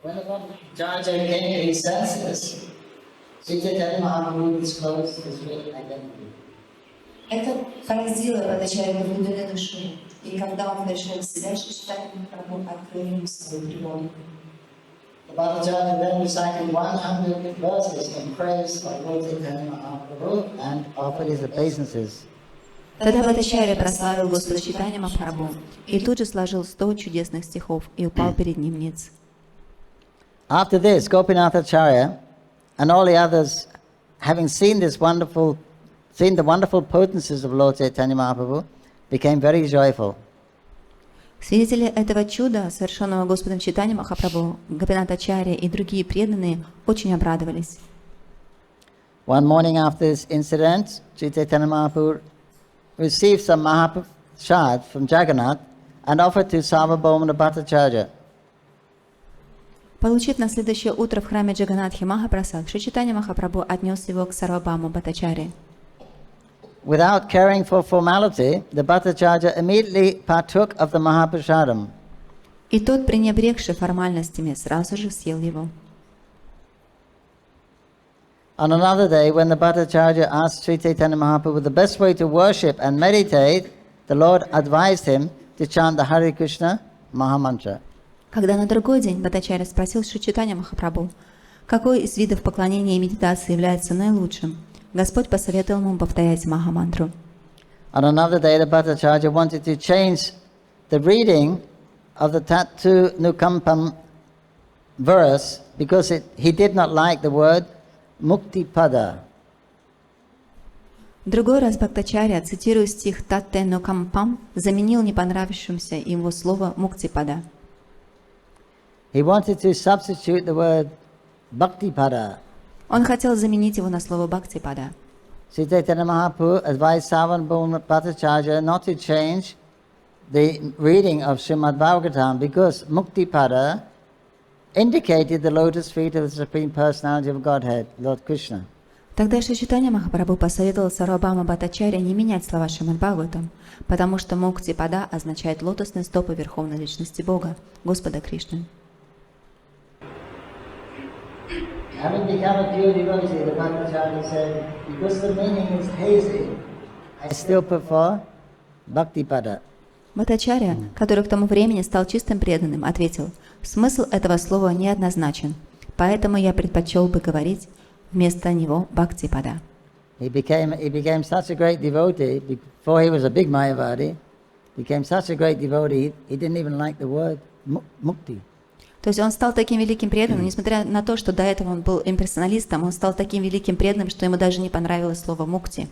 When the Pankajanghri came to his senses, Chaitanya-Mahaprabhu disclosed his real identity. Это поразило Бхаттачарью в глубине души, и когда он пришел в себя, Чайтанья-чаритамриту открыл ему свою природу. The Bhattacharya then recited 100 verses in praise of Lord Chaitanya Mahaprabhu and offered his obeisances. Тогда Бхаттачарья прославил Господа Чайтанья Махапрабху и тут же сложил 100 чудесных стихов и упал перед ним ниц. After this, Gopinathacharya and all the others, having seen the wonderful potencies of Lord Chaitanya Mahaprabhu, became very joyful. Свидетели этого чуда, совершенного Господом Чайтаньей Махапрабху, Гопинатачарья и другие преданные очень обрадовались. One morning after this incident, Sri Chaitanya Mahaprabhu received some Mahaprasad from Jagannath and offered to Sarvabhauma Bhattacharya. Получив на следующее утро в храме Джаганатхи Махапрасад, Шри Чайтанья Махапрабху отнес его к Сарвабхауму Бхаттачарье. Without caring for formality, the Bhattacharya immediately partook of the Mahaprasadam. И тот, пренебрегший формальностями, сразу же съел его. On another day, when the Bhattacharya asked Sri Chaitanya Mahaprabhu the best way to worship and meditate, the Lord advised him to chant the Hare Krishna Mahamantra. Когда на другой день Бхаттачарья спросил Шри Чайтанья Махапрабху, какой из видов поклонения и медитации является наилучшим, Господь посоветовал ему повторять Махамантру. On another day, the Bhattacharya wanted to change the reading of the Tattu Nukampam verse because he did not like the word Muktipada. В другой раз Бхаттачарья, цитируя стих Татте Нукампам, заменил не понравившимся ему слово Муктипада. He wanted to substitute the word Bhaktipada. Он хотел заменить его на слово Бхактипада. Sri Chaitanya Mahaprabhu advised Sarvabhauma Bhattacharya not to change the reading of Srimad Bhagavatam because Muktipada indicated the lotus feet of the Supreme Personality of Godhead, Lord Krishna. Тогда Шри Чайтанья Махапрабху посоветовал Сарвабхаума Бхаттачарье не менять слова Шримад Бхагаватам, потому что Муктипада означает лотосные стопы Верховной Личности Бога, Господа Кришны. Having become a pure devotee, the Bhattacharya said, because the meaning is hazy, I still prefer Bhaktipada. Бхаттачарья, который к тому времени стал чистым преданным, ответил, смысл этого слова неоднозначен, поэтому я предпочел бы говорить вместо него Бхактипада. He became such a great devotee, before he was a big Mayavadi, became such a great devotee, he didn't even like the word Mukti. То есть он стал таким великим преданным, несмотря на то, что до этого он был имперсоналистом, он стал таким великим преданным, что ему даже не понравилось слово «мукти».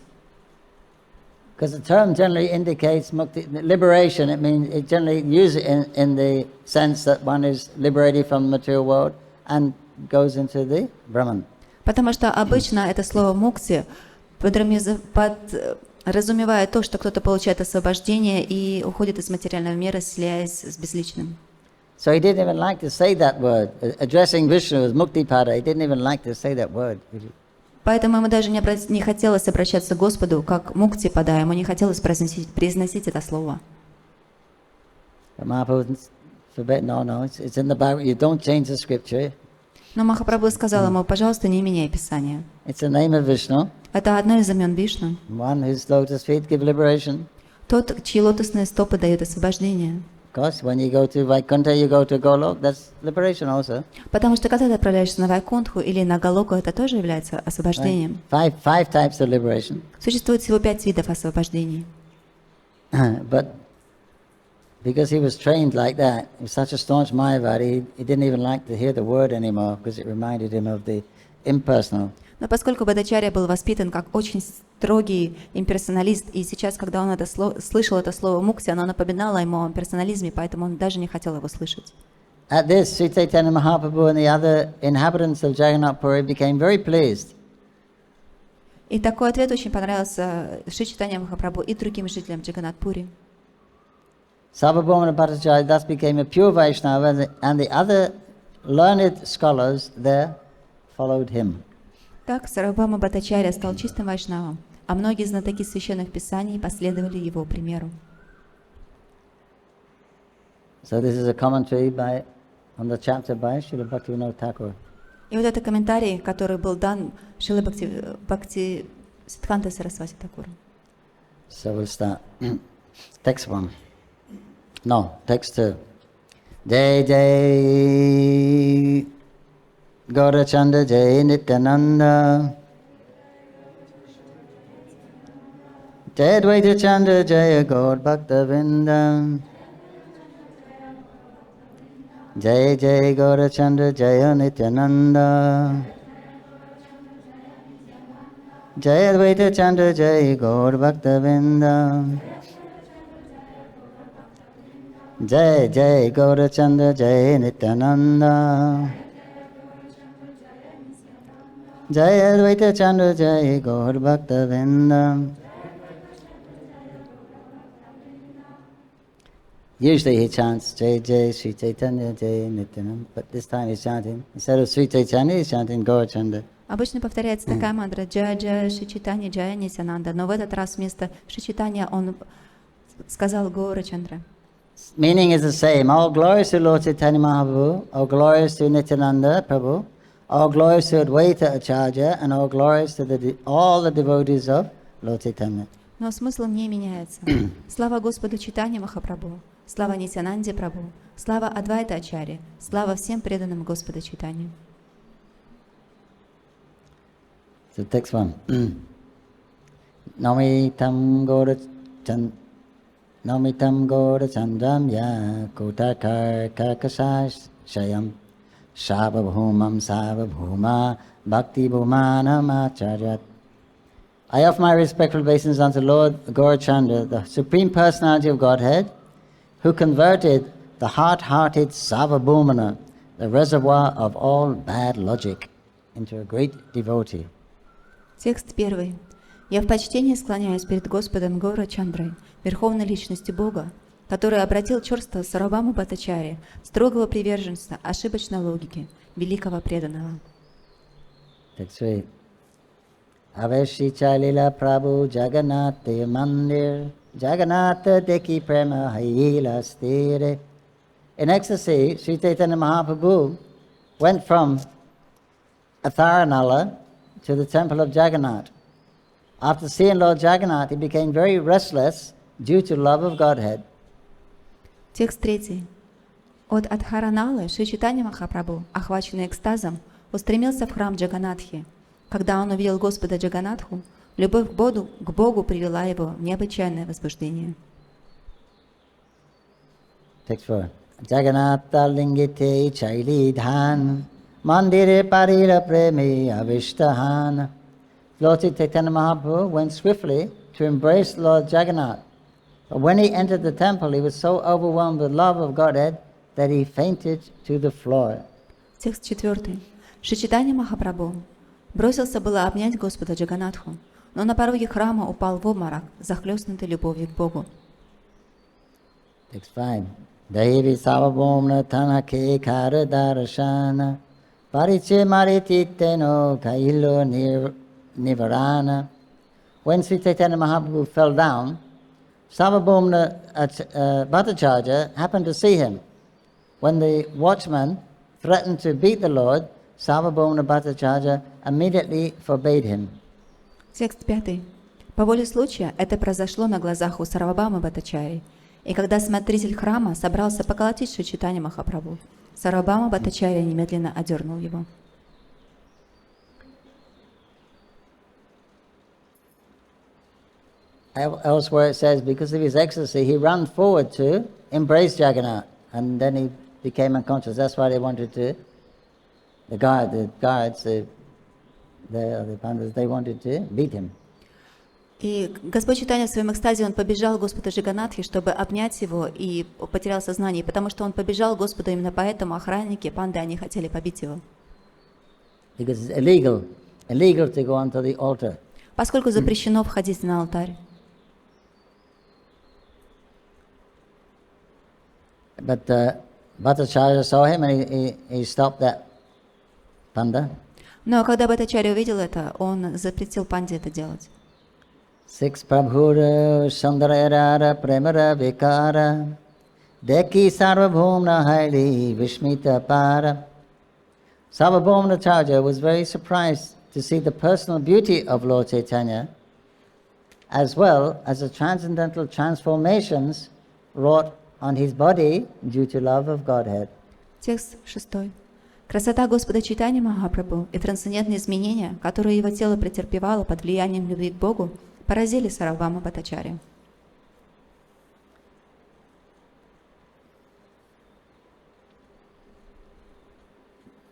Because the term generally indicates mukti, liberation. It means it generally uses it in the sense that one is liberated from the material world and goes into the Brahman. Потому что обычно это слово «мукти» подразумевает то, что кто-то получает освобождение и уходит из материального мира, слияясь с безличным. So he didn't even like to say that word. Addressing Vishnu as Muktipada, he didn't even like to say that word. Поэтому ему даже не хотелось обращаться к Господу как Муктипада, ему не хотелось произносить это слово. No, it's in the Bible. You don't change the scripture. Но Махапрабху сказал ему, пожалуйста, не меняй Писание. It's the name of Vishnu. Это одно из имен Вишну. One whose lotus feet give liberation. Тот, чьи лотосные стопы дают освобождение. Of course, when you go to Vaikuntha, you go to Golok, that's liberation also. Потому что когда ты отправляешься на Вайкунтху или на Галоку, это тоже является освобождением. Five types of liberation. Существует всего 5 видов освобождений. But because he was trained like that, he was such a staunch Mayavadi, he didn't even like to hear the word anymore because it reminded him of the impersonal. Но поскольку Бхаттачарья был воспитан как очень строгий имперсоналист, и сейчас, когда он слышал это слово «мукти», оно напоминало ему о имперсонализме, поэтому он даже не хотел его слышать. At this, Sri Chaitanya Mahaprabhu and the other inhabitants of Jagannath Puri became very pleased. И такой ответ очень понравился Шри Чайтанья Махапрабху и другим жителям Джаганнат-пури. Sarvabhauma Bhattacharya thus became a pure Vaishnava, and the other learned scholars there followed him. Так Сарвабхаума Бхаттачарья стал чистым вайшнавом, а многие знатоки священных писаний последовали его примеру. So this is a commentary by on the chapter by Srila Bhaktivinoda Thakur. И вот это комментарий, который был дан Шрилой Бхакти Сиддхантой Сарасвати Тхакуром. So we'll start. Text 1. No, text 2. Jai Jai Gaurachanda Jai Nityananda Jai Advaita Chanda Jai Gaur Bhaktavinda Jai Jai Gaurachanda Jai Nityananda Jai Advaita Chanda Jai Gaur Bhaktavinda Jai Jai Gaurachanda Jai Nityananda Jai Advaita Chanda Jai Gaur Bhaktavinda. Usually he chants Jai Jai Sri Chaitanya Jai Nityananda, but this time he's chanting, instead of Sri Chaitanya, he's chanting Gaurachanda. Обычно повторяется такая мантра Джая Джая Шри Чайтанья Джая Нитянанда, но в этот раз вместо Шри Чайтанья он сказал Гаурачандра. Meaning is the same. All glories to Lord Chaitanya Mahaprabhu, all glories to Nityananda Prabhu, all glories to Advaita Acharya, and all glories to all the devotees of Lord Chaitanya. Но смысл не меняется. Слава Господу Чайтанье Махапрабху, слава Нитянанде Прабху, слава Адвайта Ачарье, слава всем преданным Господа Чайтанье. So text 1. Namitam Gaurachandram ya Kotakar Karkashash Shayam Shababhumam Sababhuma Bhakti Bhumanam Acharyat. I offer my respectful obeisance unto Lord Gaurachandra, the Supreme Personality of Godhead, who converted the hard-hearted Sarvabhaumana, the reservoir of all bad logic, into a great devotee. Текст 1. Я в почтении склоняюсь перед Господом Гаурачандрой, Верховной Личностью Бога, который обратил черство Сарвабхаума Бхаттачарьи, строгого приверженца ошибочной логики, великого преданного. Text 3. Aveshichalila prabhu Jagannath mandir Jagannath deki prema haila stire. In ecstasy, Sri Chaitanya Mahaprabhu went from Atharanala to the temple of Jagannath. After seeing Lord Jagannath, he became very restless due to love of Godhead. Текст 3. От Адхараналы Шри Чайтанья Махапрабху, охваченный экстазом, устремился в храм Джаганатхи. Когда он увидел Господа Джаганатху, любовь к Богу привела его в необычайное возбуждение. Text 4. Jagannatha lingite chailidhan mandire parira premi avishtahan. Lord Chaitanya Mahaprabhu went swiftly to embrace Lord Jagannath. But when he entered the temple, he was so overwhelmed with love of Godhead that he fainted to the floor. Текст 4. Шри Чайтанья Махапрабху бросился было обнять Господа Джаганатху, но на пороге храма упал в обморок, захлестнутый любовью к Богу. Text 5. Devi Sarvabhaumna Tanake Karadarashana Pariche Marititeno Kailo Nivarana. When Sri Chaitanya Mahaprabhu fell down, Sarvabhaumna Bhattacharya happened to see him. When the watchman threatened to beat the Lord, Sarvabhaumna Bhattacharya immediately forbade him. Текст 5. По воле случая это произошло на глазах у Сарвабхаумы Бхаттачарьи. И когда смотритель храма собрался поколотить Шри Чайтанью Махапрабху, Сарвабхаума Бхаттачарья немедленно одернул его. Elsewhere it says, because of his ecstasy, he ran forward to embrace Jagannath, and then he became unconscious. That's why they wanted to, the guards, the pandits, they wanted to beat him. И Господь Чайтанья в своем экстазе, он побежал к Господу Джаганатхи, чтобы обнять его, и потерял сознание. Потому что он побежал к Господу, именно поэтому охранники, панды, они хотели побить его. Because it's illegal to go onto the altar. Поскольку запрещено входить на алтарь. But Bhattacharya saw him and he stopped that panda. Но когда Бхаттачарья увидел это, он запретил панде это делать. Six prabhura sundarayara premara vikara Deki Sarvabhaumna Haili Vishmita Para. Sarvabhaumnacharya was very surprised to see the personal beauty of Lord Chaitanya, as well as the transcendental transformations wrought on his body due to love of Godhead. Текст 6. Красота Господа Чайтаньи Махапрабху и трансцендентные изменения, которые его тело претерпевало под влиянием любви к Богу, поразили Сарвабхаума Бхаттачарью.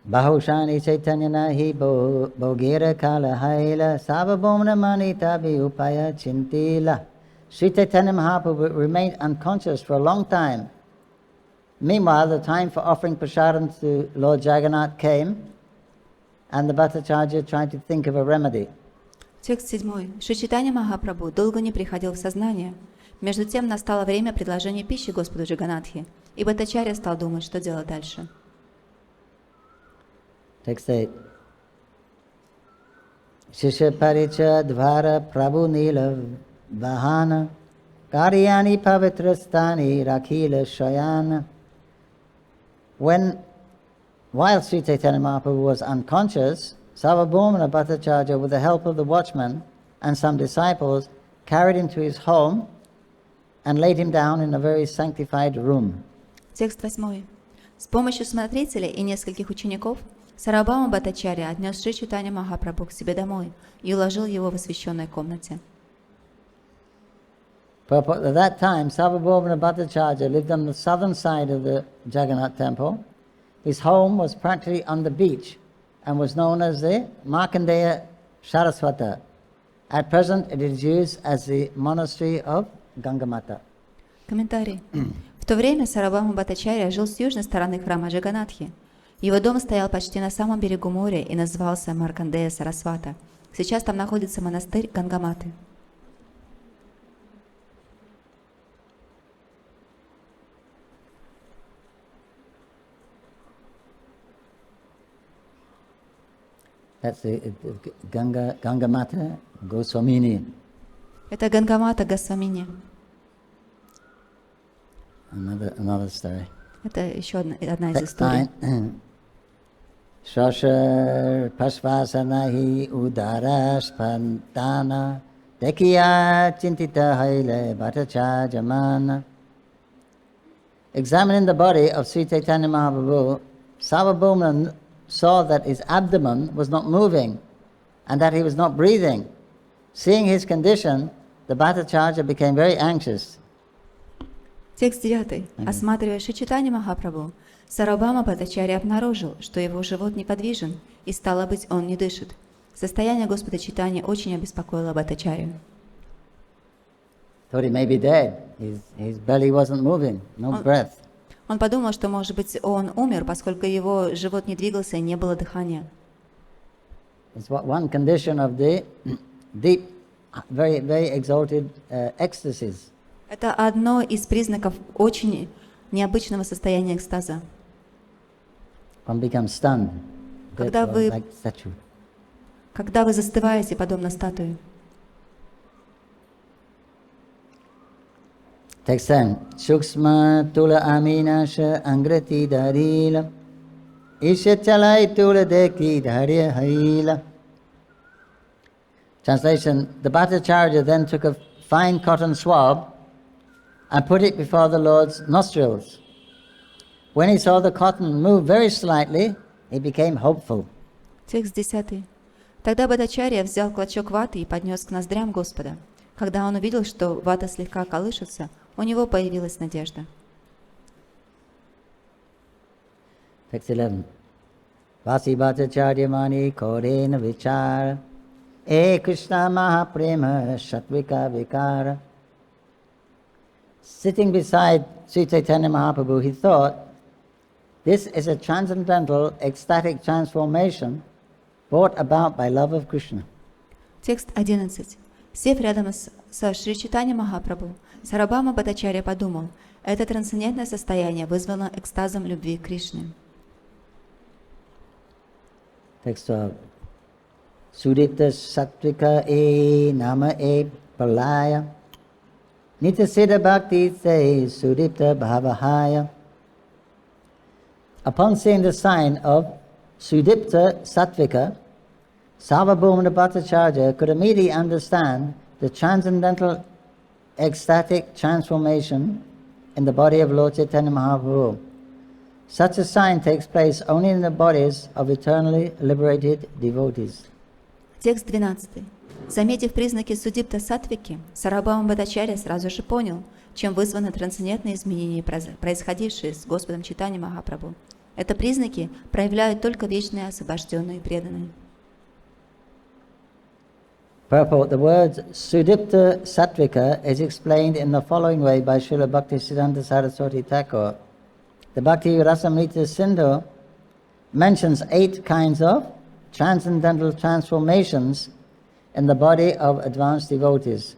Bahushani Chaitanya nahi bogera kala haila Sarvabhaumna manita upaya chintila. Sri Chaitanya Mahaprabhu remained unconscious for a long time. Meanwhile, the time for offering prasadam to Lord Jagannath came, and the Bhattacharya tried to think of a remedy. Текст 7. Шри Чайтанья Махапрабху долго не приходил в сознание. Между тем настало время предложения пищи Господу Джаганатхи, и Бхаттачарья стал думать, что делать дальше. Text 8. Shishya paricha dvara prabhu nila vahana karyani pavitrastani rakhila shayana. While Sri Chaitanya Mahaprabhu was unconscious, Sarvabhauma Bhattacharya, with the help of the watchman and some disciples, carried him to his home and laid him down in a very sanctified room. Текст 8. С помощью смотрителей и нескольких учеников Сарвабхаума Бхаттачарья отнес Шри Чайтанья Махапрабху к себе домой и уложил его в освященной комнате. At that time, Sarvabhauma Bhattacharya lived on the southern side of the Jagannath temple. His home was practically on the beach and was known as the Markandeya Saraswata. At present, it is used as the monastery of Gangamata. Комментарий. В то время Сарвабхаума Бхаттачарья жил с южной стороны храма Джаганатхи. Его дом стоял почти на самом берегу моря и назывался Маркандея Сарасвата. Сейчас там находится монастырь Гангаматы. That's the Gangamata Goswamini. Это Гангамата Госвамини. Another story. Это еще одна из историй. Shashar Pashvasanahi Udaraspantana Dekiya Chintita Haile Bhattacharya. Examining the body of Sri Chaitanya Mahaprabhu, Sarvabhauma saw that his abdomen was not moving and that he was not breathing. Seeing his condition, the Bhattacharya became very anxious. Текст 9. Осматривая Шри Чайтанью Махапрабху, Сарвабхаума Бхаттачарья обнаружил, что его живот неподвижен, и стало быть, он не дышит. Состояние Господа Чайтаньи очень обеспокоило Бхаттачарью. Thought he may be dead. His belly wasn't moving, no breath. Он подумал, что, может быть, он умер, поскольку его живот не двигался и не было дыхания. It's one condition of the deep, very, very exalted ecstasies. Это одно из признаков очень необычного состояния экстаза. One becomes stunned, Когда вы like statue. Застываете, подобно статуе. Text 10. Sukshma tula aminasha angrati darila Isha chalai tula deki dharya haila. Translation. The Bhattacharya then took a fine cotton swab and put it before the Lord's nostrils. When he saw the cotton move very slightly, he became hopeful. Текст 10. Тогда Бхаттачарья взял клочок ваты и поднес к ноздрям Господа. Когда он увидел, что вата слегка колышется, у него появилась надежда. Text 11. Vasi Bhattacharya mani korena vichara E Krishna Mahaprema Shatvika Vikara. Sitting beside Sri Chaitanya Mahaprabhu, he thought, this is a transcendental, ecstatic transformation brought about by love of Krishna. Текст 11. Сев рядом со Шри Чайтаньей Махапрабху, Сарвабхаума Бхаттачарья подумал, это трансцендентное состояние вызвано экстазом любви к Кришне. Text 12. Sudipta Sattvika e nama e palaya Nitasita bhakti te sudipta bhavahaya. Upon seeing the sign of Sudipta Sattvika, Sarvabhauma Bhattacharya could immediately understand the transcendental ecstatic transformation in the body of Lord Chaitanya Mahaprabhu. Such a sign takes place only in the bodies of eternally liberated devotees. Текст 12. Заметив признаки Судипта Саттвики, Сарвабхаума Бхаттачарья сразу же понял, чем вызваны трансцендентные изменения, происходившие с Господом Чайтаньей Махапрабху. Это признаки проявляют только вечные освобожденные преданные. Purport: the word Sudipta Sattvika is explained in the following way by Srila Bhaktisiddhanta Saraswati Thakur. The Madhья-лила Sindhu mentions 8 kinds of transcendental transformations in the body of advanced devotees.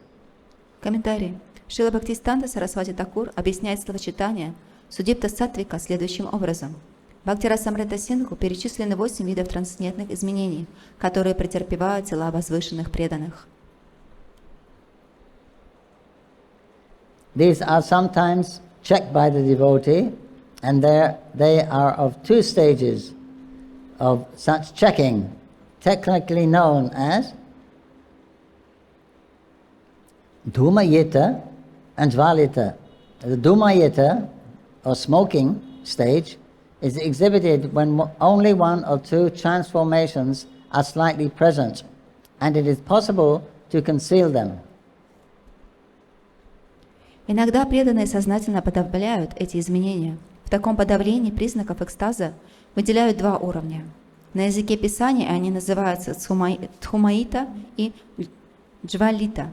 Комментарий. Шрила Бхактисиддханта Сарасвати Такур объясняет словосочетание Судипта Саттвика следующим образом. В Бхакти-расамрита Синдху перечислены 8 видов трансцендентных изменений, которые претерпевают тела возвышенных преданных. These are sometimes checked by the devotee, and they are of 2 stages of such checking, technically known as Dhumayita and Jvalita. The Dhumayita, or smoking stage, is exhibited when only 1 or 2 transformations are slightly present, and it is possible to conceal them. Иногда преданные сознательно подавляют эти изменения. В таком подавлении признаков экстаза выделяют 2 уровня. На языке Писания они называются Дхумаита и Джвалита.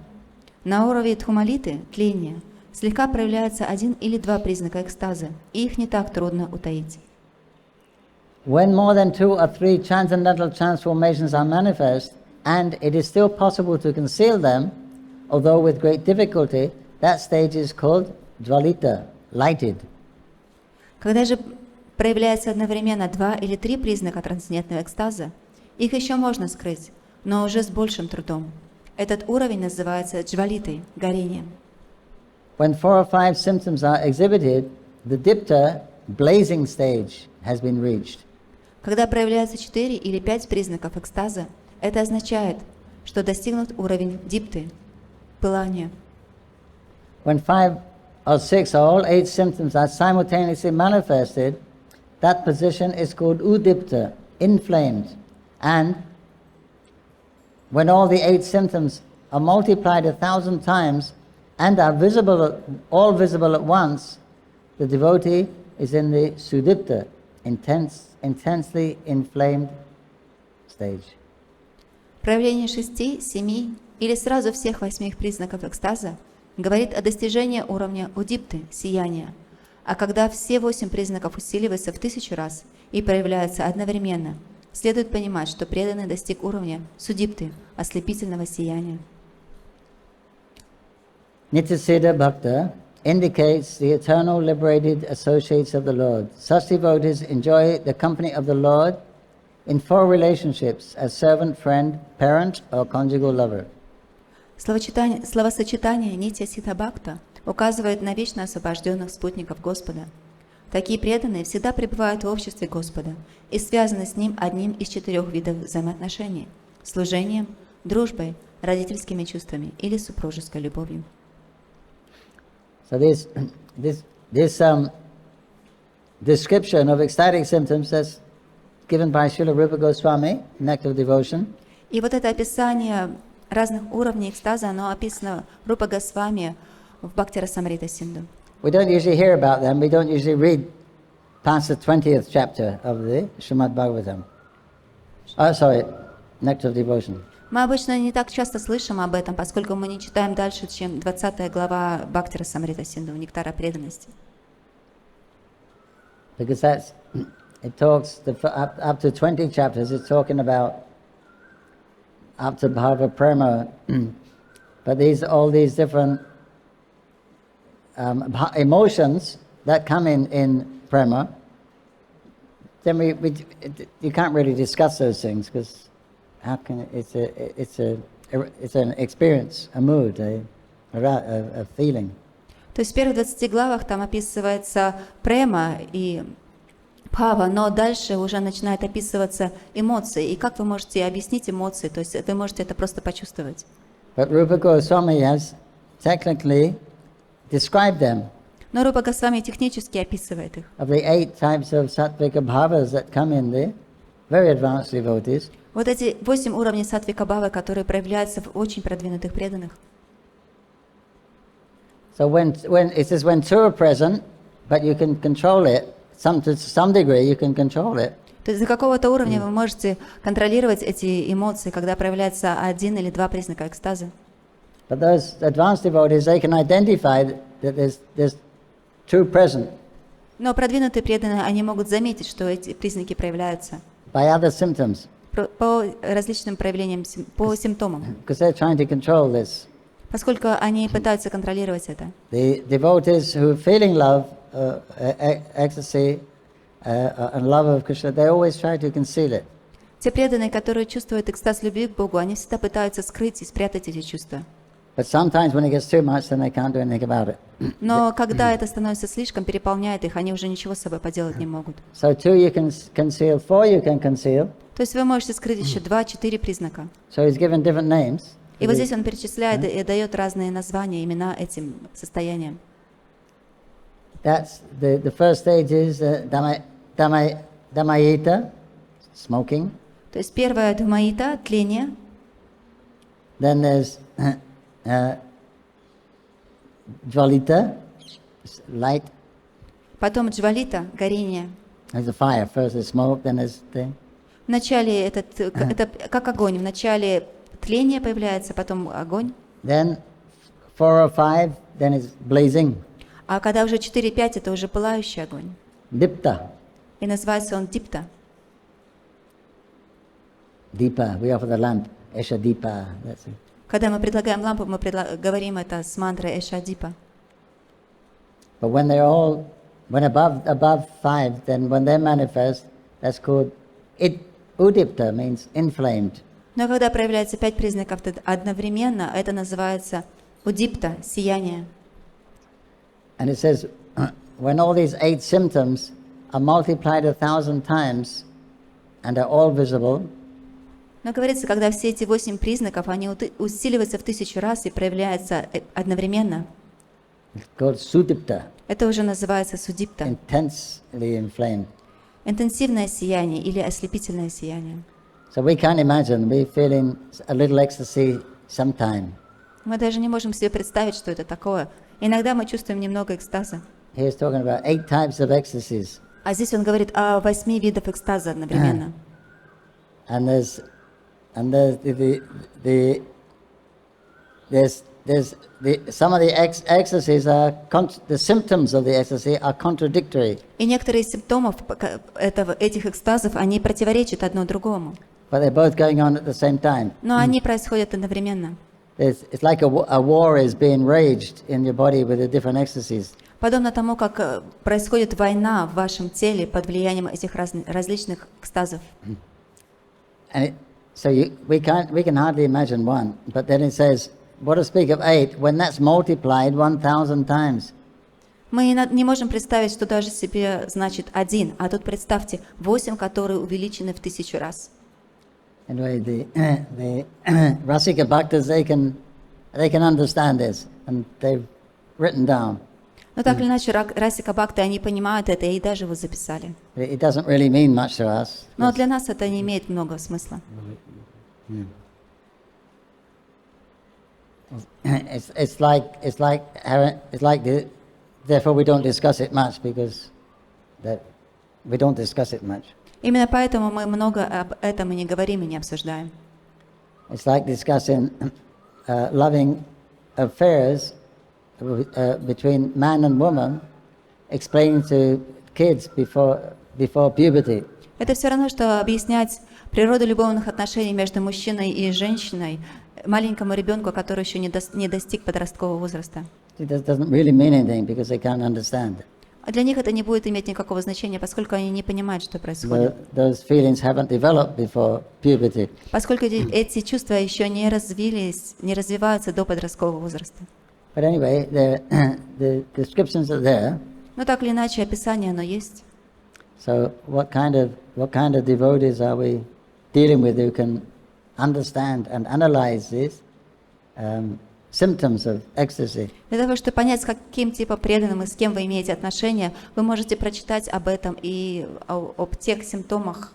На уровне Дхумалиты, тления, слегка проявляется 1 или 2 признака экстаза, и их не так трудно утаить. When more than 2 or 3 transcendental transformations are manifest, and it is still possible to conceal them, although with great difficulty, that stage is called Jvalita, lighted. Когда же проявляется одновременно 2 или 3 признака трансцендентного экстаза, их еще можно скрыть, но уже с большим трудом. Этот уровень называется джвалитой, горением. When 4 or 5 symptoms are exhibited, the dipta, blazing stage, has been reached. Когда проявляется 4 или 5 признаков экстаза, это означает, что достигнут уровень дипты, пылания. When 5 or 6 or all 8 symptoms are simultaneously manifested, that position is called udipta, inflamed. And when all the 8 symptoms are multiplied 1,000 times and are all visible at once, the devotee is in the sudipta, intensely inflamed stage. Проявление 6, 7 или сразу всех 8 признаков экстаза говорит о достижении уровня удипты, сияния. А когда все 8 признаков усиливаются в 1000 раз и проявляются одновременно, следует понимать, что преданный достиг уровня судипты, ослепительного сияния. Nityasiddha Bhakta indicates the eternal liberated associates of the Lord. Such devotees enjoy the company of the Lord in 4 relationships as servant, friend, parent or conjugal lover. Словосочетание Нитья-сидха Бхакта указывает на вечно освобожденных спутников Господа. Такие преданные всегда пребывают в обществе Господа и связаны с Ним одним из 4 видов взаимоотношений – служением, дружбой, родительскими чувствами или супружеской любовью. So this description of ecstatic symptoms that's given by Srila Rupa Goswami, Nectar of Devotion. И вот это описание разных уровней экстаза, оно описано Рупа Госвами в Бхакти-расамрита Синдху. We don't usually hear about them. We don't usually read past the 20th chapter of the Srimad Bhagavatam. Oh, sorry, Nectar of Devotion. Мы обычно не так часто слышим об этом, поскольку мы не читаем дальше, чем 20 глава Бхакти-расамрита Синдху, Нектара преданности. Because it talks, up to 20 chapters, it's talking about up to Bhava Prema, but all these different emotions that come in Prema, then you can't really discuss those things, because how can it's an experience, a mood, a a feeling. То есть в первых 20 главах там описывается према и бхава, но дальше уже начинает описываться эмоции. И как вы можете объяснить эмоции? То есть вы можете это просто почувствовать. But Rupa Goswami has technically described them. Но Рупа Госвами технически описывает их. Of the 8 types of sattvika bhavas that come in there, very advanced devotees. Вот эти 8 уровней саттвика бхавы, которые проявляются в очень продвинутых преданных. So when it says when two are present, but you can control it, to some degree you can control it. То есть до какого-то уровня вы можете контролировать эти эмоции, когда проявляется 1 или 2 признака экстаза. But those advanced devotees, they can identify that there's two present. Но продвинутые преданные, они могут заметить, что эти признаки проявляются By other symptoms. по различным проявлениям, по симптомам. Because they're trying to control this. Поскольку они пытаются контролировать это. The devotees who are feeling love, ecstasy, and love of Krishna, they always try to conceal it. Те преданные, которые чувствуют экстаз любви к Богу, они всегда пытаются скрыть и спрятать эти чувства. But sometimes when it gets too much, then they can't do anything about it. Но когда это становится слишком, переполняет их, они уже ничего с собой поделать не могут. So 2 you can conceal, 4 you can conceal. То есть вы можете скрыть еще 2-4 признака. So he's given different names. И вот здесь он перечисляет и дает разные названия, имена этим состояниям. That's the first stage is Dhamayita, smoking. То есть первое — Дхамаита, тление. Then there's Jvalita, light. Потом джвалита, горение. There's the fire. First there's smoke, then there's thing. Вначале это как огонь. Вначале тление появляется, потом огонь. Then 4 or 5, then it's blazing. А когда уже 4-5, это уже пылающий огонь. Dipta. И называется он дипта. Deepa. We offer the lamp. Esha Deepa. That's it. Когда мы предлагаем лампу, мы говорим это с мантрой Эша Дипа. But when they're all, when above 5, then when they manifest, that's called Udipta, means inflamed. Но когда проявляется 5 признаков одновременно, это называется удипта, сияние. And it says, when all these 8 symptoms are multiplied 1,000 times and are all visible, Но говорится, когда все эти 8 признаков, они усиливаются в 1000 раз и проявляются одновременно, it's called Sudipta, это уже называется судипта. intensely inflamed. Интенсивное сияние или ослепительное сияние. So we can't imagine, we're feeling a little ecstasy sometime. Мы даже не можем себе представить, что это такое. Иногда мы чувствуем немного экстаза. He's talking about 8 types of ecstasies. А здесь он говорит о 8 видах экстаза одновременно. And there's some of the ecstasies are, the symptoms of the ecstasy are contradictory. И некоторые из симптомов этих экстазов, они противоречат одно другому. But they're both going on at the same time. Но они происходят одновременно. It's like a war is being waged in your body with the different ecstasies. Подобно тому, как происходит война в вашем теле под влиянием этих различных экстазов. And so we can hardly imagine one. But then it says, what to speak of 8, when that's multiplied 1,000 times. Мы не можем представить, что даже себе значит 1, а тут представьте 8, которые увеличены в 1000 раз. Anyway, the Rasika Bhaktas, they can understand this, and they've written down. Но так или иначе, Расика Бхакты, они понимают это и даже его записали. It doesn't really mean much to us. Но для нас это не имеет много смысла. It's like therefore we don't discuss it much because we don't discuss it much. Именно поэтому мы много об этом и не говорим, и не обсуждаем. It's like discussing loving affairs between man and woman, explaining to kids before puberty. Это все равно, что объяснять природу любовных отношений между мужчиной и женщиной маленькому ребенку, который еще не достиг подросткового возраста. It doesn't really mean anything because they can't understand. А для них это не будет иметь никакого значения, поскольку они не понимают, что происходит. Those feelings haven't developed before puberty. Поскольку эти чувства еще не развиваются до подросткового возраста. But anyway, the descriptions are there. Но так или иначе, описание оно есть. So what kind of devotees are we dealing with who can understand and analyze these symptoms of ecstasy? Для того, чтобы понять, с каким типом преданным и с кем вы имеете отношения, вы можете прочитать об этом и об тех симптомах.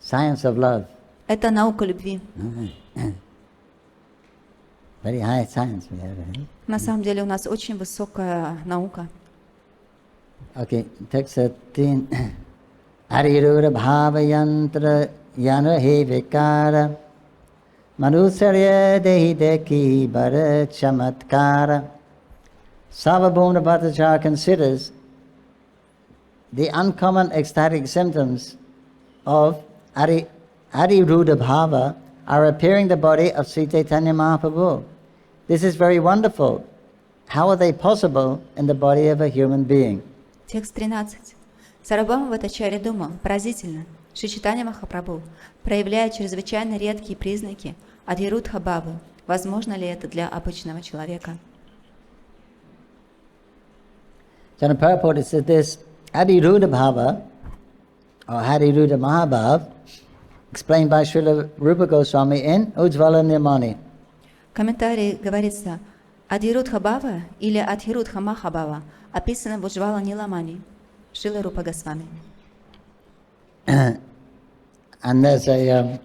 Science of love. Это наука любви. Very high science we have. На самом деле у нас очень высокая наука. Okay, text 13. Arirura bhavayantra yanahe vikara manusarya dehi deki bara chamatkara. Sarvabhauma Bhattacharya considers the uncommon ecstatic symptoms of Ariruddha Bhava are appearing in the body of Sri Chaitanya Mahaprabhu. This is very wonderful. How are they possible in the body of a human being? Текст 13. Сарвабхаума Бхаттачарья думал, поразительно, Шри Чайтанья Махапрабху проявляет чрезвычайно редкие признаки Адирудха Бхавы. Возможно ли это для обычного человека? So in the purport it says this, Adiruddha Bhava, or Adiruddha Mahabhav, explained by Srila Rupa Goswami in Ujjvala Nirmani. В комментарии говорится, Адирудха Бхава или Адхирудха Махабхава описано в Уджвала Ниламани, Шрила Рупа Госвами. And there's a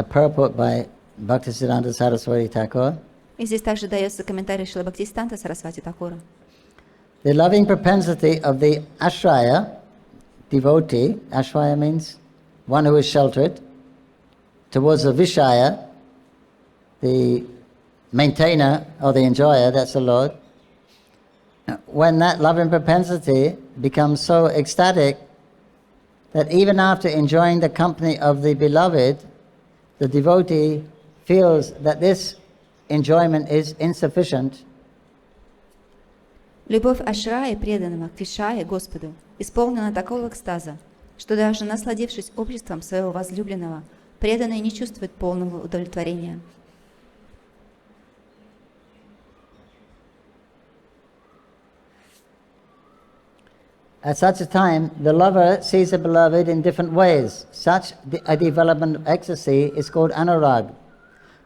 purport by Bhaktisiddhanta Saraswati Thakur. И здесь также дается комментарий Шрила Бхактисиданта Сарасвати Такура. The loving propensity of the ashraya, devotee, ashraya means one who is sheltered, towards the vishaya, the maintainer or the enjoyer, that's the Lord. When that loving propensity becomes so ecstatic that even after enjoying the company of the beloved, the devotee feels that this enjoyment is insufficient. Любовь Ашрая преданного к Вишае Господу исполнена такого экстаза, что даже насладившись обществом своего возлюбленного, преданный не чувствует полного удовлетворения. At such a time, the lover sees the beloved in different ways. Such a development of ecstasy is called anurag.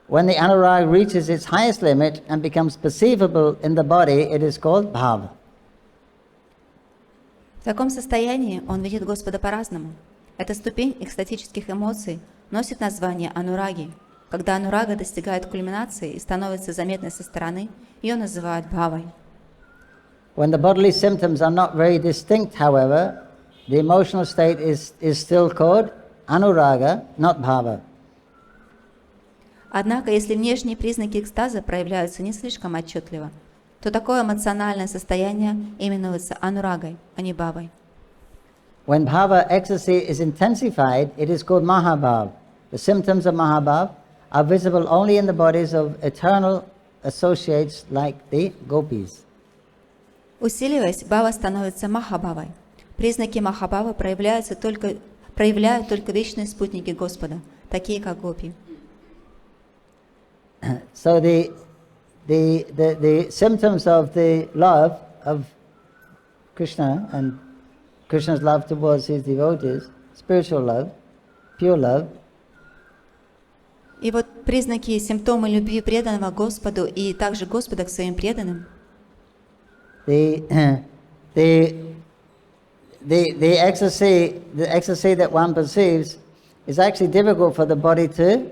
When the anurag reaches its highest limit and becomes perceivable in the body, it is called bhava. В таком состоянии он видит Господа по-разному. Эта ступень экстатических эмоций носит название анураги. Когда анурага достигает кульминации и становится заметной со стороны, ее называют бхавой. When the bodily symptoms are not very distinct, however, the emotional state is still called anuraga, not bhava. Однако, если внешние признаки экстаза проявляются не слишком отчетливо, то такое эмоциональное состояние именуется анурагой, а не бхавой. When bhava ecstasy is intensified, it is called mahabhav. The symptoms of mahabhav are visible only in the bodies of eternal associates like the gopis. Усиливаясь, бхава становится махабхавой. Признаки махабхавы проявляют только вечные спутники Господа, такие как гопи. So the symptoms of the love of Krishna and Krishna's love towards his devotees, spiritual love, pure love. И вот признаки и симптомы любви преданного Господу и также Господа к своим преданным. The ecstasy that one perceives is actually difficult for the body to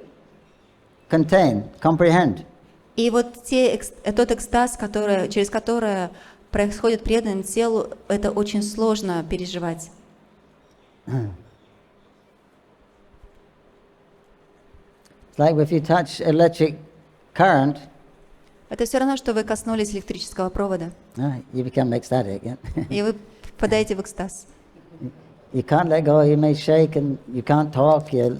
contain, comprehend. И вот тот экстаз, через который происходит преданным телу, это очень сложно переживать. It's like if you touch electric current. Это все равно, что вы коснулись электрического провода. You become ecstatic. Yeah? И вы впадаете в экстаз. You can't let go. You may shake and you can't talk. Your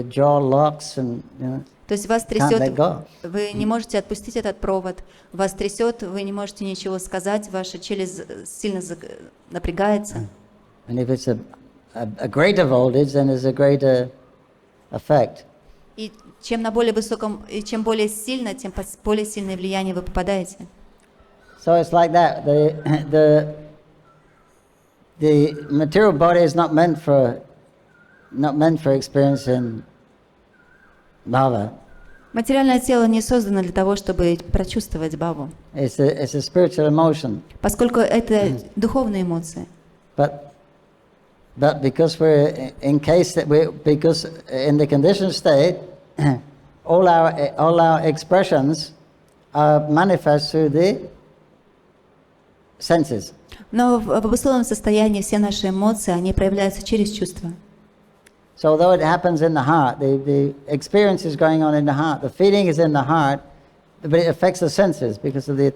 jaw locks and you know. То есть вас трясет, вы не можете отпустить этот провод, вас трясет, вы не можете ничего сказать, ваша челюсть сильно напрягается. And if it's a greater voltage, then there's a greater effect. И чем на более высоком, и чем более сильно, тем под более сильное влияние вы попадаете. So it's like that. The material body is not meant for experiencing bhava. Материальное тело не создано для того, чтобы прочувствовать бхаву, It's a spiritual emotion. поскольку это духовные эмоции. But because because in the conditioned state, all our expressions are manifest through the senses. Но в обусловленном состоянии все наши эмоции, они проявляются через чувства. So although it happens in the heart, the experience is going on in the heart, the feeling is in the heart, but it affects the senses because of the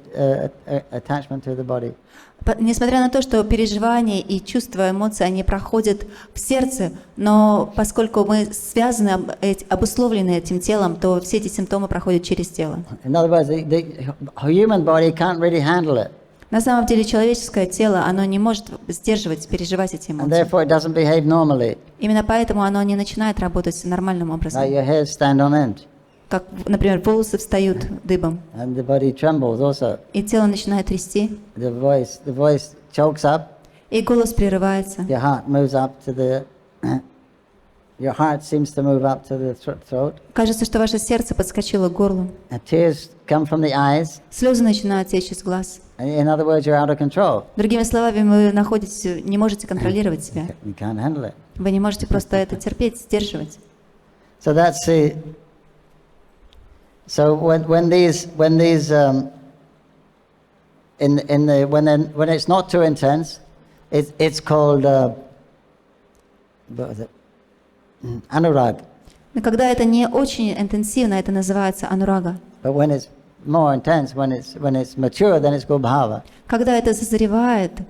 attachment to the body. Несмотря на то, что переживания и чувства, эмоции, они проходят в сердце, но поскольку мы связаны, обусловлены этим телом, то все эти симптомы проходят через тело. In other words, the human body can't really handle it. На самом деле человеческое тело, оно не может сдерживать, переживать эти And эмоции. therefore it doesn't behave normally. Именно поэтому оно не начинает работать нормальным образом. Like your hairs stand on end. Как, например, волосы встают дыбом, And the body trembles also. и тело начинает трясти, The voice chokes up. и голос прерывается. Your heart moves up to the. Your heart seems to move up to the throat. Кажется, что ваше сердце подскочило к горлу. And tears come from the eyes. Слезы начинают течь из глаз. In other words, you're out of control. Другими словами, вы находитесь, не можете контролировать себя. You can't handle it. Вы не можете просто это терпеть, сдерживать. So that's the. So when it's not too intense, it's called what was it? Anurag. Но когда это не очень интенсивно, это называется анурага. But when it's more intense, when it's mature, then it's called bhava. Когда это созревает,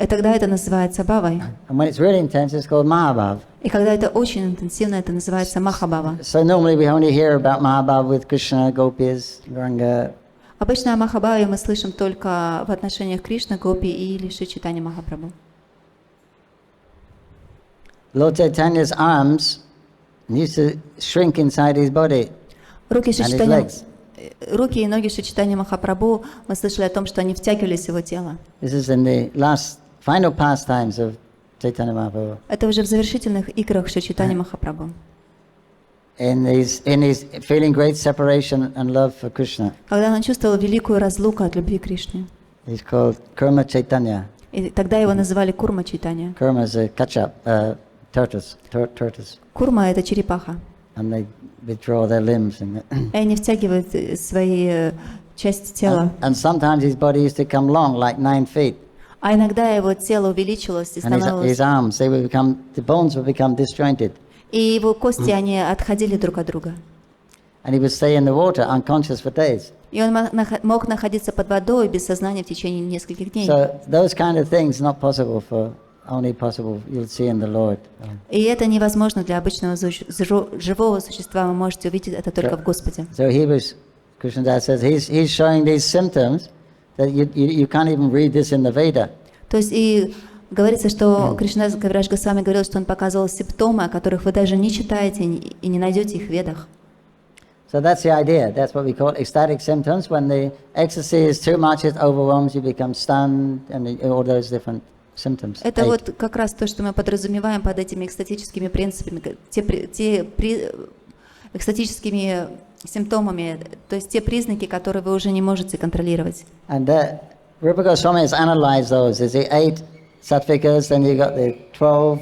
тогда это называется бхавой. And when it's really intense, it's called mahabhav. И когда это очень интенсивно, это называется махабхава. So normally we only hear about mahabhav with Krishna, gopis, Ranga. Обычно о махабхаве мы слышим только в отношениях Кришны, Гопи или Шри Чайтанья-Махапрабху. Lord Chaitanya's arms used to shrink inside his body Руки and his legs. Руки и ноги Шри Чайтанья-Махапрабху, мы слышали о том, что они втягивались в его тело. This is in the last final pastimes of Chaitanya Mahaprabhu. Это уже в завершительных играх Шри Чайтанья-Махапрабху. In his feeling great separation and love for Krishna. Когда он чувствовал великую разлуку от любви к Кришне. He's called Kurma Chaitanya. И тогда его называли Курма Чайтанья. Kurma is a kachap, tortoise. Курма — это черепаха. And they withdraw their limbs. И они втягивают свои части тела. And sometimes his body used to come long, like 9 feet. А иногда его тело увеличилось и And his становилось... arms, the bones would become disjointed. И его кости, они отходили друг от друга. And he would stay in the water, unconscious for days. И он мог находиться под водой без сознания в течение нескольких дней. So those kind of things not possible for, only possible you'll see in the Lord. И это невозможно для обычного живого существа. Вы можете увидеть это только в Господе. So Krishnadas says, he's showing these symptoms that you can't even read this in the Veda. То есть и говорится, что Кришна Кавирадж Госвами говорил, что он показывал симптомы, о которых вы даже не читаете и не найдете их в Ведах. So that's the idea. That's what we call ecstatic symptoms. When the ecstasy is too much, it overwhelms you, become stunned, and all those different symptoms. Это вот как раз то, что мы подразумеваем под этими экстатическими принципами, экстатическими симптомами, то есть те признаки, которые вы уже не можете контролировать. And Rupa Goswami has analyzed those. There's the 8 sattvikas, then you got the 12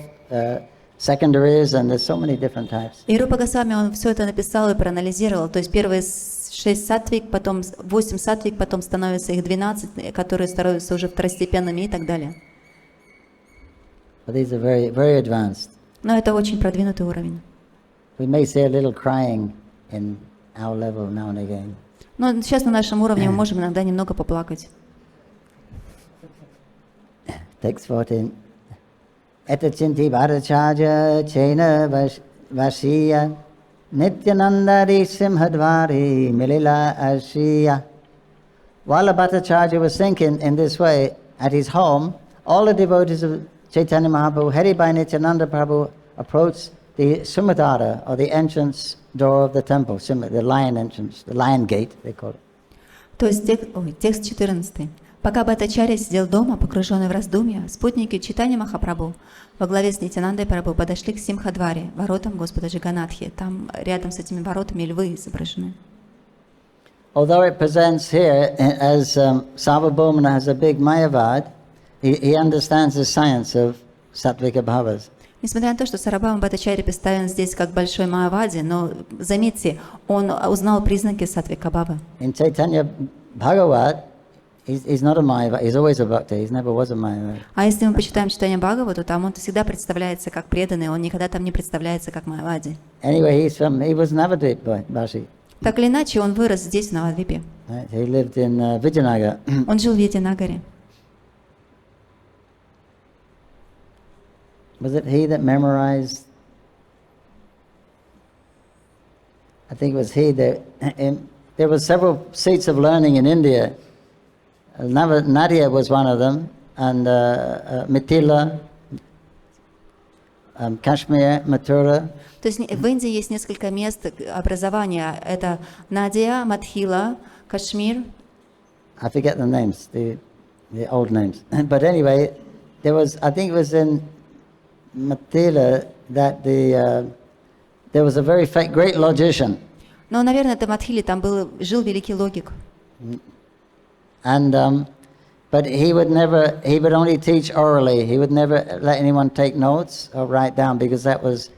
secondaries, and there's so many different types. И Рупа Госвами, он все это написал и проанализировал. То есть первые 6 саттвик, потом 8 саттвик, потом становится их 12, которые становятся уже второстепенными и так далее. But these are very, very advanced. Но это очень продвинутый уровень. We may see a little crying in our level now and again. Но сейчас на нашем уровне мы можем иногда немного поплакать. Text 14. Etachinti bharacharya chena vashiya nityanandari simhadvari milila ashiya. While Bhattacharya was thinking in this way at his home, all the devotees of Chaitanya Mahaprabhu, headed by Nityananda Prabhu, approached the Simadhara, or the entrance door of the temple, the lion entrance, the lion gate, they call it. То есть текст 14. Пока Бхаттачарья сидел дома, погруженный в раздумья, спутники Чайтанья-Махапрабху во главе с Нитянандой Прабху подошли к Симхадваре, воротам Господа Джаганатхи. Там рядом с этими воротами львы изображены. Although it presents here as Sarvabhaumana has a big Mayavad, he understands the science of Sattvika Bhavas. Несмотря на то, что Сарабхама Бхаттачарья представлен здесь как большой Майавади, но заметьте, он узнал признаки Саттвика Бхавы. In Chaitanya Bhagavat, he's not a Mayavad, he's always a Bhakta, he never was a Mayavad. А если мы почитаем Читание Бхагавату, там он всегда представляется как преданный, он никогда там не представляется как Майавади. Anyway, he was Navadvip Bashi. Так или иначе, он вырос здесь, в Навадвипе. Right? He lived in Vijayanagar. Он жил в Видянагаре. Was it he that memorized? I think it was he that. There were several seats of learning in India. Nadia was one of them, and Mithila, Kashmir, Mathura. То есть в Индии есть несколько мест образования. Это Надия, Мадхья-лила, Кашмир. I forget the names, the old names. But anyway, there was. I think it was in Mathila that there was a very great logician. Но, наверное, это Мадхили, там жил великий логик. And but he would only teach orally. He would never let anyone take notes or write down, because that was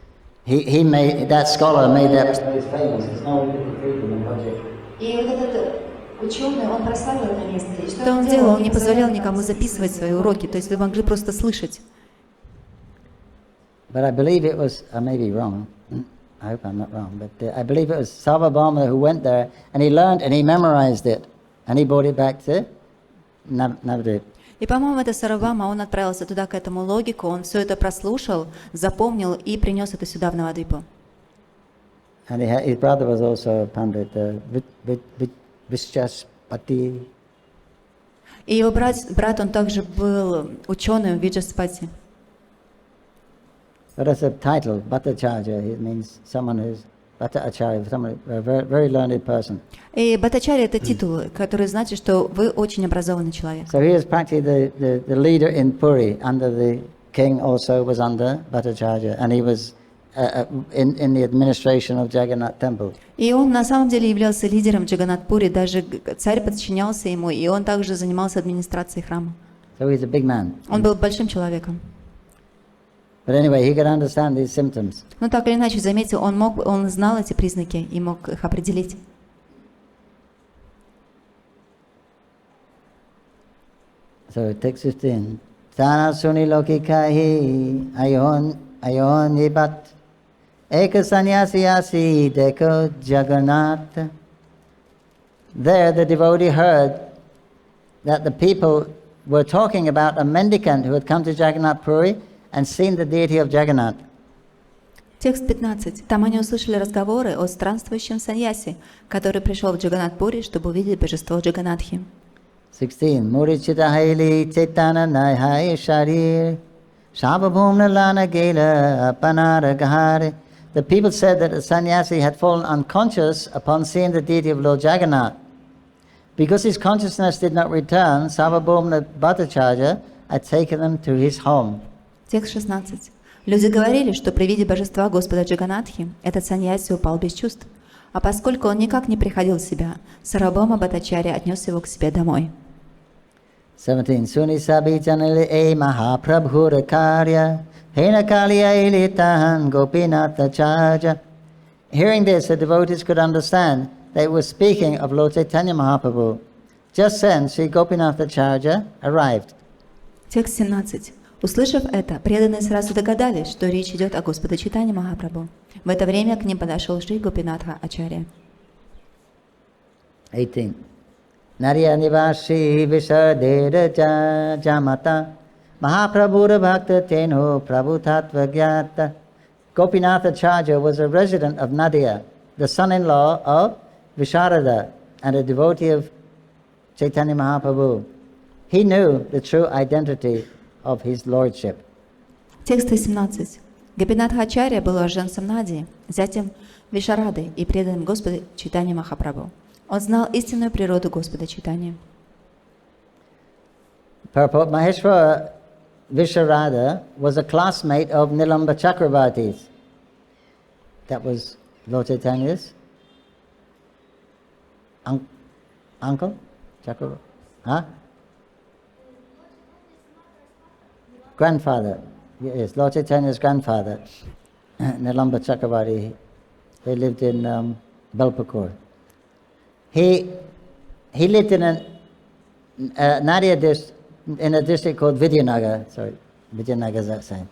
that scholar made that place famous. There's no freedom in budget. И вот этот ученый, он прославил это место. И что он делал? Он не позволял никому записывать свои уроки, то есть вы могли просто слышать. But I believe it was, I may be wrong, I hope I'm not wrong, but I believe it was Sarvabhauma who went there, and he learned and he memorized it, and he brought it back to Navadvip. И, по-моему, это Сарвабхаума, он отправился туда, к этому логику, он все это прослушал, запомнил и принес это сюда, в Навадвипу. And his brother was also a Pandit, Vishyaspati. И его брат, он также был ученым Виджаспати. But that's a title, Bhattacharya. It means someone who's Bhattacharya, a very learned person. И Бхаттачарья — это титул, который значит, что вы очень образованный человек. So he is practically the leader in Puri. Under the king also was under Bhattacharya, and he was in the administration of Jagannath temple. И он на самом деле являлся лидером Джаганнат-пури, даже царь подчинялся ему, и он также занимался администрацией храма. So he's a big man. Он был большим человеком. But anyway, he could understand these symptoms. Но так или иначе, заметьте, он знал эти признаки и мог их определить. So text 15. Tana suni lokikahi ayon yibat eka sannyasi asi deko Jagannath. There the devotee heard that the people were talking about a mendicant who had come to Jagannath Puri and seen the deity of Jagannath. Текст 15. Там они услышали разговоры о странствующем саньяси, который пришел в Джаганнат-пури, чтобы увидеть божество Джаганатхи. 16. Murichita haili chaitana nai sharir shababhumna lana gela apanaragahare. The people said that the sannyasi had fallen unconscious upon seeing the deity of Lord Jagannath. Because his consciousness did not return, Sarvabhauma Bhattacharya had taken them to his home. Текст 16. Люди говорили, что при виде божества Господа Джаганатхи этот саньяси упал без чувств. А поскольку он никак не приходил в себя, Сарвабхаума Бхаттачарья отнес его к себе домой. 17. Suni sabi janali e mahaprabhu karya hena kaliya ilitahan gopinatha charja. Hearing this, the devotees could understand they were speaking of Lord Chaitanya Mahaprabhu. Just then, Sri Gopinatha Charja arrived. Текст 17. Услышав это, преданные сразу догадались, что речь идет о Господе Чайтанье Махапрабху. В это время к ним подошел Шри Гопинатха Ачарья. 18. Narya Nivashi Visadera Jamata Mahaprabhura Bhakta Teno Prabhu Tattva Gyata. Gopinatha Acharya was a resident of Nadia, the son-in-law of Visharada and a devotee of Chaitanya Mahaprabhu. He knew the true identity of his lordship. Текст 18. Гопинатха-ачарья был уроженцем Нади, зятем Вишарады и преданным Господа Чайтаньи Махапрабху. Он знал истинную природу Господа Чайтаньи. Purport Maheshwara Visharada was a classmate of Nilamba Chakravarti's. That was Lord Chaitanya's uncle? Chakravarti? Huh? Grandfather. Yes, Lord Chaitanya's grandfather, Nilamba Chakravarti. They lived in Balpakur. He lived in a Nadia district, in a district called Vidyanagar. Sorry, Vidyanagar is that same.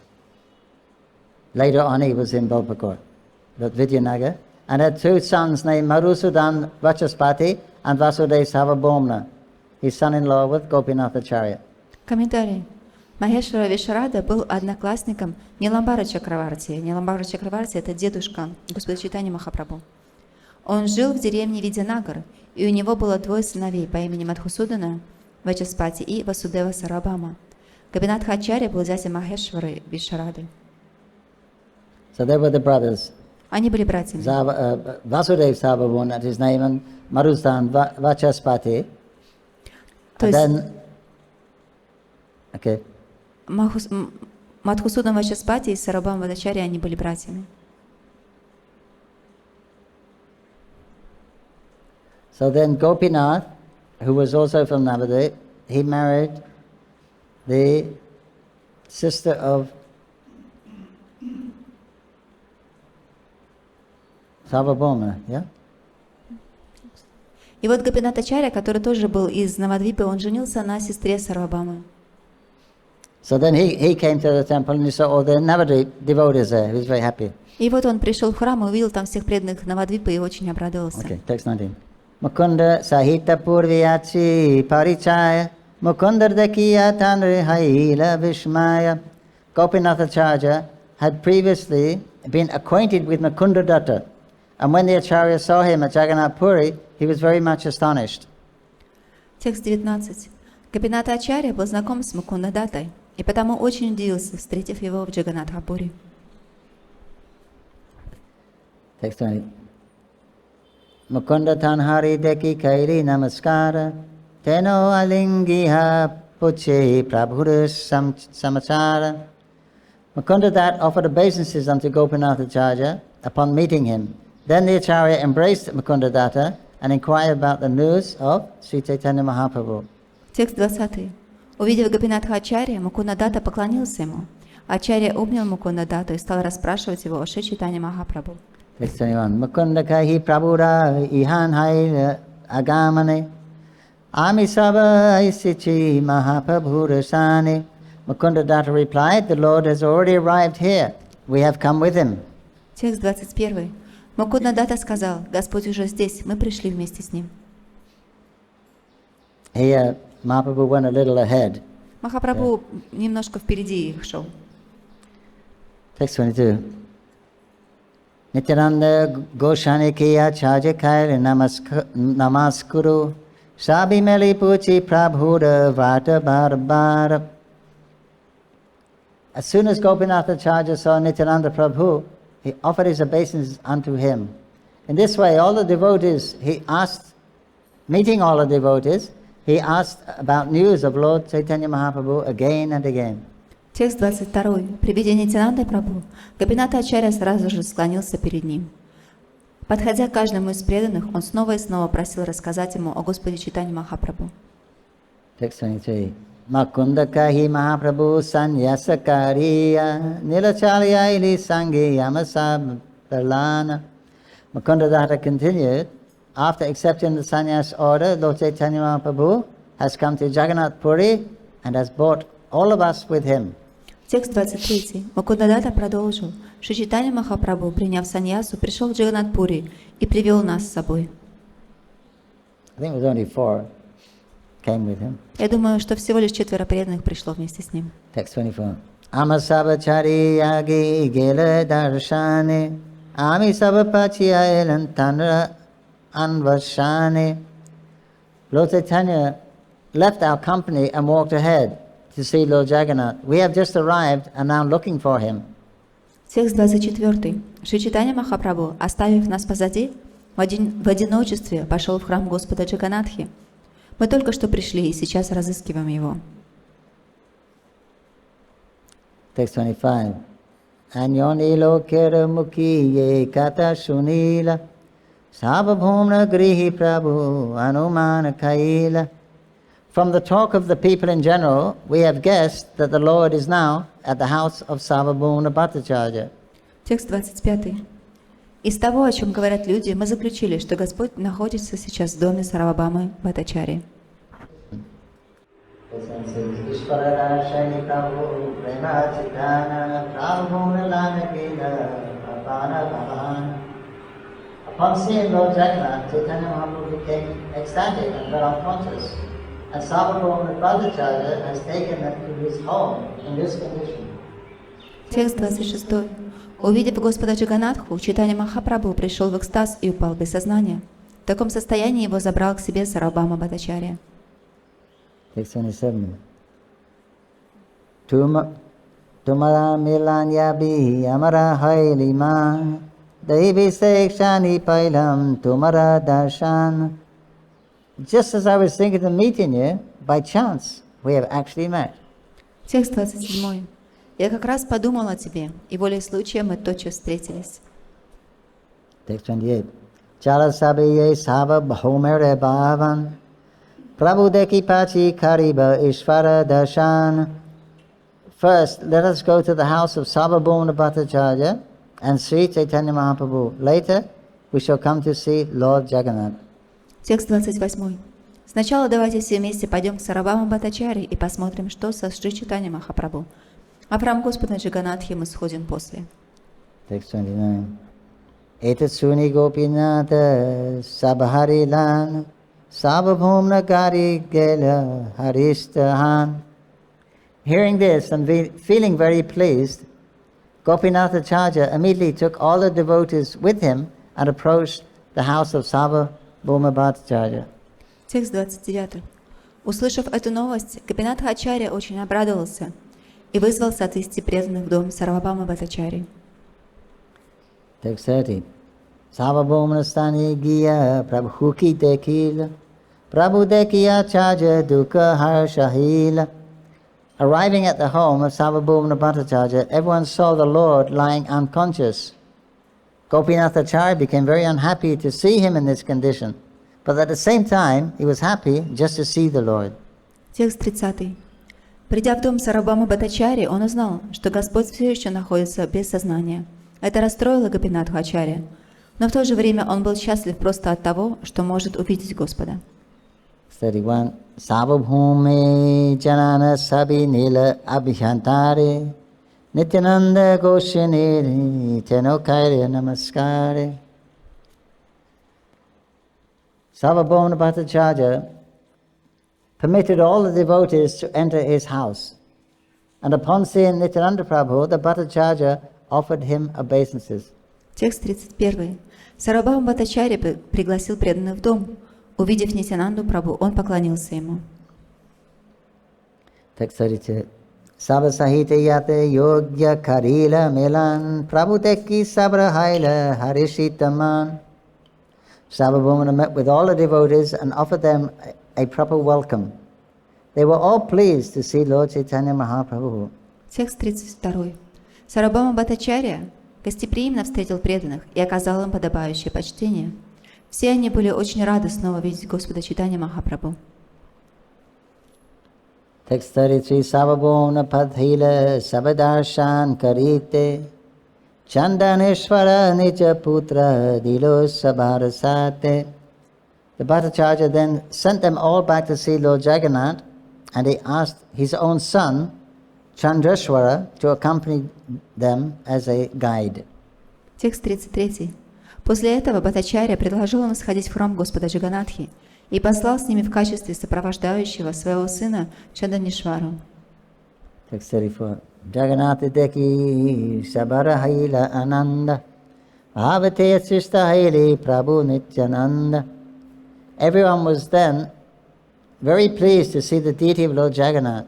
Later on he was in Balpakur, but Vidyanagar, and had two sons named Marusudan Vachaspati and Vasudev Savabhomna, his son-in-law with Gopinath Acharya. Комментарий. Махешвара Вишарада был одноклассником Ниламбара Чакраварти. Ниламбара Чакраварти — это дедушка Господа Чайтаньи Махапрабху. Он жил в деревне Видянагар, и у него было двое сыновей по имени Мадхусудана Вачаспати и Васудева Сарабхама. Гопинатха Ачарья был зятем Махешвары Вишарады. So they were the brothers. Они были братьями. Vasudev Sarvabhauma, that's his name, and Marusudan Vachaspati. То And есть then, okay. Мадхусудан Вачаспати и Сарабхам Вадачарья, они были братьями. So then Gopinath, who was also from Navadvip, he married the sister of Sarvabhauma, yeah? И вот Гопинат Ачарья, который тоже был из Навадвипы, он женился на сестре Сарвабхамы. So then he came to the temple and he saw all the Navadvip devotees there. He was very happy. И вот он пришел в храм и увидел там всех преданных Навадвипы и очень обрадовался. Okay, text 19. Mukunda Sahita Purviyachi Parichaya Mukundar Dakiya Tanri Haila Vishmaya. Gopinath Acharya had previously been acquainted with Mukunda Datta, and when the Acharya saw him at Jagannath Puri, he was very much astonished. Текст 19. Гопинат Ачарья был знаком с Мукунда Даттой, и потому очень удивился, встретив его в Джаганнатхапуре. Text 20. Mukunda Tanhari Deki Kairi Namaskara Teno Alingiha Puche Prabhuras Samachara. Mukunda Dat offered obeisances unto Gopinath Acharya upon meeting him. Then the Acharya embraced Mukunda Datta and inquired about the news of Sri Chaitanya Mahaprabhu. Текст 20. Увидев Гопинатха Ачарья, Мукунда Датта поклонился ему. Ачарья обнял Мукунда Датту и стал расспрашивать его о Шри Чайтанье Махапрабху. Text 21. Mukunda Kahi Prabhura Ihan Hai Agamane Ami Saba Isichi Mahaprabhurasane. Mukunda Datta replied, the Lord has already arrived here. We have come with him. Текст 21. Мукунда Датта сказал: Господь уже здесь, мы пришли вместе с ним. Here, Mahaprabhu went a little ahead. Махапрабху немножко впереди их шел. Text 22. Nityananda Goshani Kiya Chaja Kairi Namaskuru Sabi Meli Puchi Prabhuda Vata Barbara. As soon as Gopinath Acharya saw Nityananda Prabhu, he offered his obeisance unto him. In this way, all the devotees, he asked, meeting all the devotees, he asked about news of Lord Chaitanya Mahaprabhu again and again. Текст 22. При виде Нитянанды Прабху, Гопината Ачарья сразу же склонился перед ним. Подходя к каждому из преданных, он снова и снова просил рассказать ему о Господе Чайтанье Махапрабху. Text 23. Makunda kahi Mahaprabhu sanyasakariya nilachalya ili sangi yamasa balana. Makunda Datta continued, after accepting the sannyas order, Lord Chaitanya Mahaprabhu has come to Jagannath Puri and has brought all of us with him. Текст 23. Мукунда Датта продолжил. Шри Чайтанья Махапрабху, приняв саньясу, пришел в Джаганнат-пури и привел нас с собой. I think it was only 4 came with him. Я думаю, что всего лишь 4 преданных пришло вместе с ним. Text 24. Amasabachari yagi gela darshane Ami sabapachiya elantanra anvashane. Lord Chaitanya left our company and walked ahead to see Lord Jagannath. We have just arrived and now looking for him. Текст 24. Шри Чайтанья-Махапрабху, оставив нас позади, в одиночестве пошел в храм Господа Джаганатхи. Мы только что пришли и сейчас разыскиваем его. Text 25. Anyoni lokera mukhi ye kata shunila sababhumna grihi prabhu anumana kaila. From the talk of the people in general, we have guessed that the Lord is now at the house of Sarvabhauma Bhattacharya. Текст 25. Из того, о чем говорят люди, мы заключили, что Господь находится сейчас в доме Сарвабхаумы Бхаттачарьи. Upon seeing Lord Jagannath, Chaitanya Mahaprabhu became ecstatic and fell unconscious, and Sarvabhauma Bhattacharya has taken them to his home in this condition. Текст 26. Увидев Господа Джаганатху, Чайтанья Махапрабху пришел в экстаз и упал без сознания. В таком состоянии его забрал к себе Сарвабхаума Бхаттачарья. Text 27. Tumara milanyabi amara hailima devi sekshani pailam tumara darshan. Just as I was thinking of meeting you, by chance, we have actually met. Текст 27. Я как раз подумал о тебе, и волей случая мы тотчас встретились. Text 28. Chala sabiye sava bhomere bhavan prabhu deki pachi kariba ishvara darshan. First, let us go to the house of Sarvabhauma Bhattacharya and see Chaitanya Mahaprabhu. Later, we shall come to see Lord Jagannath. Текст 28. Сначала давайте все вместе пойдем к Сарвабхауме Бхаттачарьи и посмотрим, что со Шри Чайтаньей Махапрабху. А в храм Господа Джаганатхи мы сходим после. Text 29. Etat suni gopinata sabharilan sababhumna gari gela haristahan. Hearing this and feeling very pleased, Gopinathacharya immediately took all the devotees with him and approached the house of Sarvabhauma Bhattacharya. Текст 29. Услышав эту новость, Гопинатха-ачарья очень обрадовался и вызвал соответствие преданных в дом Сарвабхаумы Бхаттачарьи. Text 30. Sarvabhauma stani giya prabhu ki dekila prabhu dekiya charja dukkha harshahila. Arriving at the home of Sarvabhauma Bhattacharya, everyone saw the Lord lying unconscious. Gopinathacharya became very unhappy to see him in this condition, but at the same time, he was happy just to see the Lord. Текст 30. Придя в дом Сарвабхаумы Бхаттачарьи, он узнал, что Господь все еще находится без сознания. Это расстроило Гопинатху-ачарья, но в то же время он был счастлив просто от того, что может увидеть Господа. 31. Sarvabhaume janana sabi nila abhyantare nityananda goshiniri tenokairya namaskare. Sarvabhauma Bhattacharya permitted all the devotees to enter his house, and upon seeing Nityananda Prabhu, the Bhattacharya offered him obeisances. Текст 31. Сарвабхаума Бхаттачарья пригласил преданных в дом. Увидев Нитянанду Прабху, он поклонился ему. Text 32. Sabha sahita yate yogya karila milan Prabhu teki sabra haila harishitaman. Sarvabhauma met with all the devotees and offered them a proper welcome. They were all pleased to see Lord Chaitanya Mahaprabhu. Текст 32. Сарвабхаума Бхаттачарья гостеприимно встретил преданных и оказал им подобающее почтение. Все они были очень рады снова видеть Господа Чайтанья Махапрабху. Text 33. Sarvabhauma padhila sabadarshan karite chandaneshvara nija putra dilo sabharasate. The Bhattacharya then sent them all back to see Lord Jagannath, and he asked his own son, Chandrashvara, to accompany them as a guide. Текст 33. После этого Бхаттачарья предложил им сходить в храм Господа Джаганатхи и послал с ними в качестве сопровождающего своего сына Чанданишвару. Text 34. Jagannath deki sabara haila ananda bhavate sista haili prabhu nityananda. Everyone was then very pleased to see the deity of Lord Jagannath.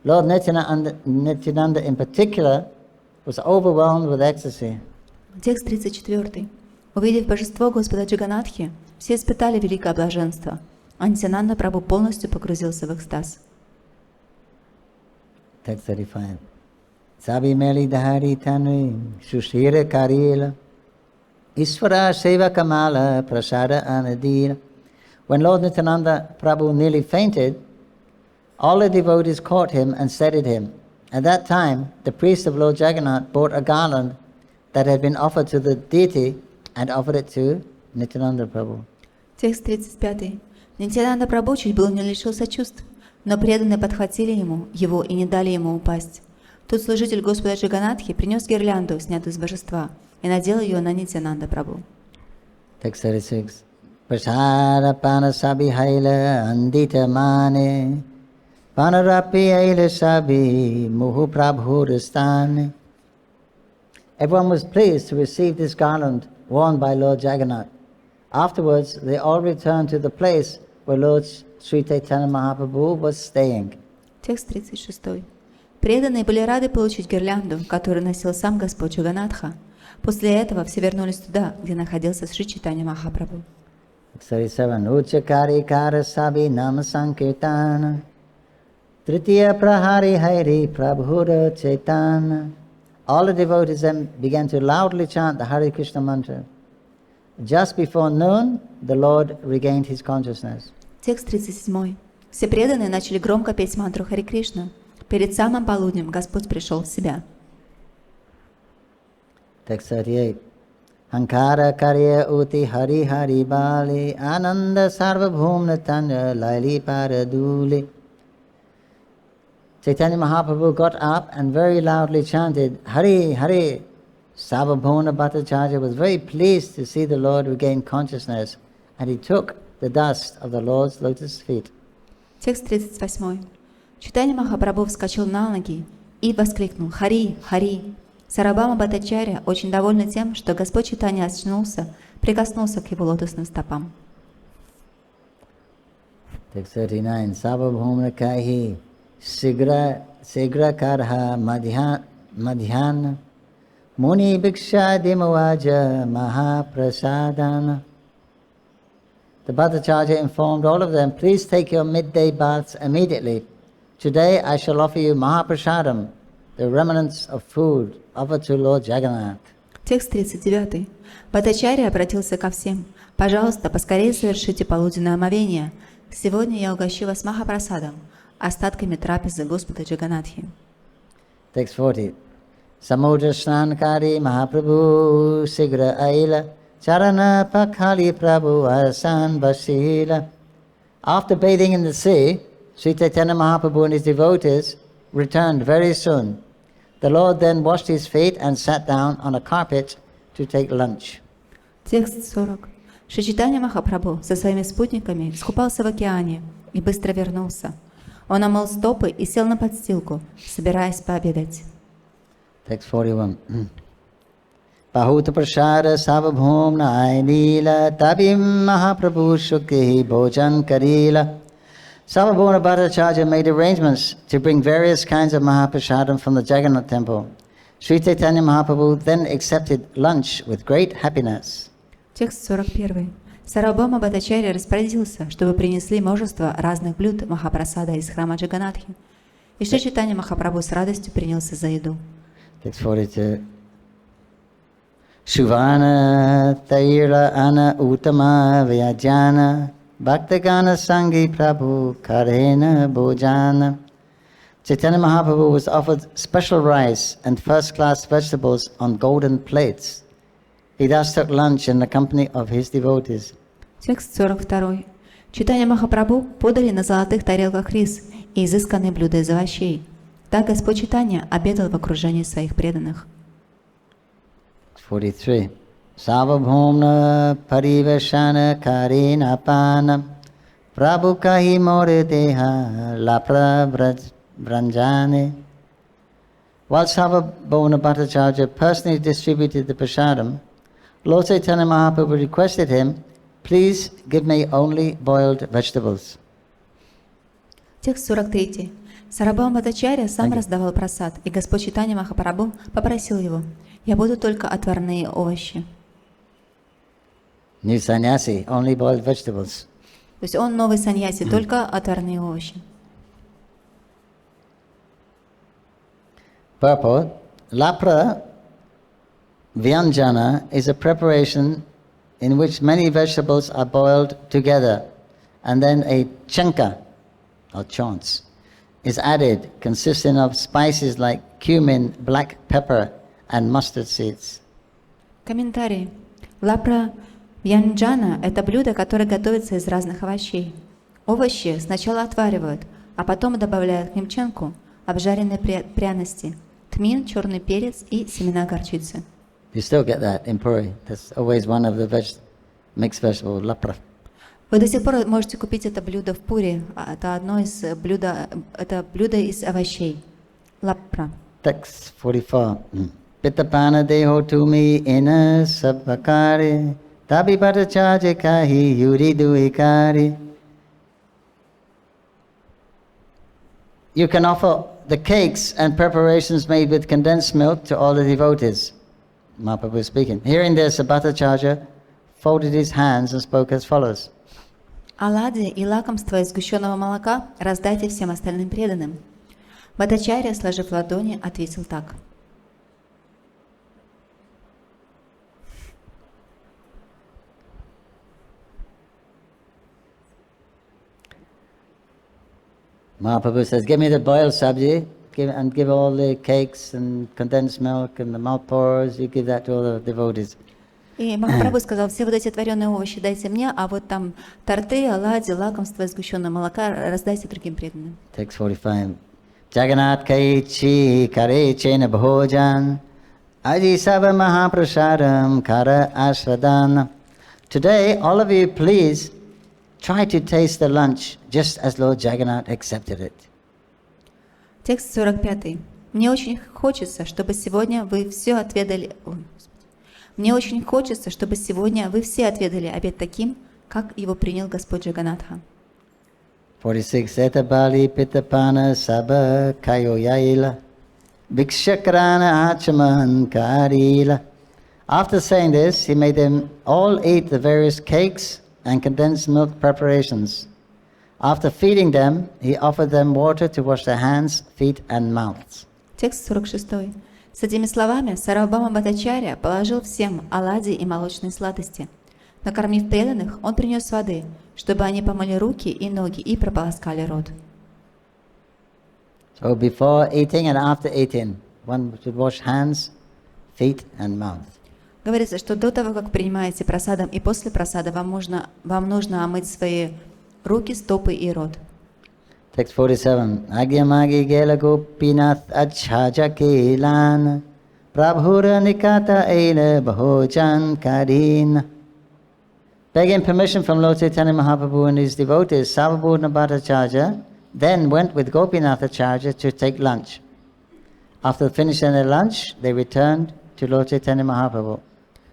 Lord Nityananda in particular was overwhelmed with ecstasy. Текст 34. Увидев божество Господа Джаганатхи, все испытали великое блаженство, а Нитьянанда Прабху полностью погрузился в экстаз. Text 35. Sabi meli dhari tanri shushira karila Isvara seva kamala prasada anadira. When Lord Nityananda Prabhu nearly fainted, all the devotees caught him and steadied him. At that time, the priest of Lord Jagannath brought a garland that had been offered to the deity and offered it to Nityananda Prabhu. Текст 35. Нитьянанда Прабху чуть было не лишился чувств, но преданные подхватили его и не дали ему упасть. Тут служитель Господа Джаганатхи принес гирлянду, снятую с божества, и надел ее на Нитьянанда Прабху. Text 36. Prasada pana sabi haila andita mane panarapi haila sabi muhu prabhuristane. Everyone was pleased to receive this garland worn by Lord Jagannath. Afterwards, they all returned to the place where Lord Sri Chaitanya-Mahaprabhu was staying. Текст 36. Преданные были рады получить гирлянду, которую носил сам Господь Джаганатха. После этого все вернулись туда, где находился Шри Чайтанья-Махапрабху. 37. Uchakari kara sabi nama sankirtana Tritiya prahari hairi prabhura chaitana. All the devotees then began to loudly chant the Hare Krishna mantra. Just before noon, the Lord regained his consciousness. Текст 37. Все преданные начали громко петь мантру Харе Кришна. Перед самым полуднем Господь пришел в себя. Text 38. Hankara karya uti hari hari bali ananda sarvabhumna tanya laili paraduli. Chaitanya Mahaprabhu got up and very loudly chanted, Hari Hari. Sarvabhauma Bhattacharya was very pleased to see the Lord regain consciousness, and he took the dust of the Lord's lotus feet. Текст 38. Чайтанья Махапрабху вскочил на ноги и воскликнул «Хари! Хари!». Сарвабхаума Бхаттачарья, очень довольный тем, что Господь Чайтанья очнулся, прикоснулся к его лотосным стопам. Text 39. Sarvabhauma kahi sigra karha madhyana Muni Bhiksha Dimavaja Mahaprasadana. The Bhattacharya informed all of them, please take your midday baths immediately. Today I shall offer you Mahaprasadam, the remnants of food offered to Lord Jagannath. Текст 39. Бхаттачарья обратился ко всем. Пожалуйста, поскорее совершите полуденное омовение. Сегодня я угощу вас Махапрасадом, остатками трапезы Господа Джаганатхи. Text 40. Samudra Snankari Mahaprabhu Sigra Aila Charana Pakhali Prabhu Asan Basila. After bathing in the sea, Sri Chaitanya Mahaprabhu and his devotees returned very soon. The Lord then washed his feet and sat down on a carpet to take lunch. Текст 40. Шри Чайтанья Махапрабху со своими спутниками искупался в океане и быстро вернулся. Он омыл стопы и сел на подстилку, собираясь пообедать. Text 41. Bahuta prasada savabhumna ainila tabim Mahaprabhu shukhi bhojan karila. Sarvabhauma Bhattacharya made arrangements to bring various kinds of Mahaprasadam from the Jagannath temple. Sri Chaitanya Mahaprabhu then accepted lunch with great happiness. Текст 41. Сарвабхаума Бхаттачарья распорядился, чтобы принесли множество разных блюд Махапрасада из храма Джаганатхи. И Шри Чайтанья Махапрабху с радостью принялся за еду. Text 42. Shuvana Taira Ana Uttama Vyajana Bhaktagana Sangi Prabhu Karena Bhojana. Chaitanya Mahaprabhu was offered special rice and first-class vegetables on golden plates. He thus took lunch in the company of his devotees. Текст 42. Чайтанья Махапрабху подали на золотых тарелках рис и изысканные блюда из овощей. Так Господь Чайтанья обедал в окружении своих преданных. 43. Sarvabhaumna parivashana karina pana Prabhu kahi more deha lapra branjane. While Sarvabhauma Bhattacharya personally distributed the prasadam, Lord Chaitanya Mahaprabhu requested him, please give me only boiled vegetables. Текст 43. Сарабхама Бхаттачарья сам раздавал прасад, и Господь Чайтанья-Махапрабху попросил его: «Я буду только отварные овощи». New sannyasi, only boiled vegetables. То есть он новый саньяси, только отварные овощи. Purport: Lapra Vyanjana is a preparation in which many vegetables are boiled together, and then a chanka, or chaunce, is added, consisting of spices like cumin, black pepper, and mustard seeds. Комментарий. Лапра Вьянджана – это блюдо, которое готовится из разных овощей. Овощи сначала отваривают, а потом добавляют к ним ченку, обжаренные пряности, тмин, черный перец и семена горчицы. You still get that in Puri. That's always one of the mixed vegetable, lapra. Вы до сих пор можете купить это блюдо в Пури. Это одно из это блюдо из овощей. Лапра. Text 44. Pittapana deho tumi ina sabakari tabi bhattacharya kahi yuridu ikari. You can offer the cakes and preparations made with condensed milk to all the devotees. Mahaprabhu speaking. Hearing this, the Bhattacharya folded his hands and spoke as follows. Оладьи и лакомства из сгущенного молока раздайте всем остальным преданным. Бхаттачарья, сложив ладони, ответил так. Mahaprabhu says, give me the boiled sabji, give all the cakes and condensed milk and the malpurs, you give that to all the devotees. И Махапрабху сказал: все вот эти отваренные овощи дайте мне, а вот там торты, оладьи, лакомства из сгущенного молока раздайте другим преданным. Text 45. Jagannath kaichi kare chena bhojan aji sava mahaprasadam kara aswadana. Today, all of you, please try to taste the lunch just as Lord Jagannath accepted it. Текст 45. Мне очень хочется, чтобы сегодня вы все отведали. Мне очень хочется, чтобы сегодня вы все отведали обед таким, как его принял Господь Джаганатха. 46. Eta bali pitapana sabha kayoyaila vikshakrana achaman karila. After saying this, he made them all eat the various cakes and condensed milk preparations. After feeding them, he offered them water to wash their hands, feet and mouths. Текст 46. С этими словами Сарвабхаума Бхаттачарья положил всем оладьи и молочные сладости. Накормив преданных, он принес воды, чтобы они помыли руки и ноги и прополоскали рот. So before eating and after eating, one should wash hands, feet and mouth. Говорится, что до того, как принимаете прасадам и после прасада, вам нужно омыть свои руки, стопы и рот. Text 47. Agyamagi gela gopinath achhaja kelan prabhura nikata eila bhojan karina. Begging permission from Lord Chaitanya Mahaprabhu and his devotees, Sarvabhuma Bhattacharya then went with Gopinath Acharya to take lunch. After finishing their lunch, they returned to Lord Chaitanya Mahaprabhu.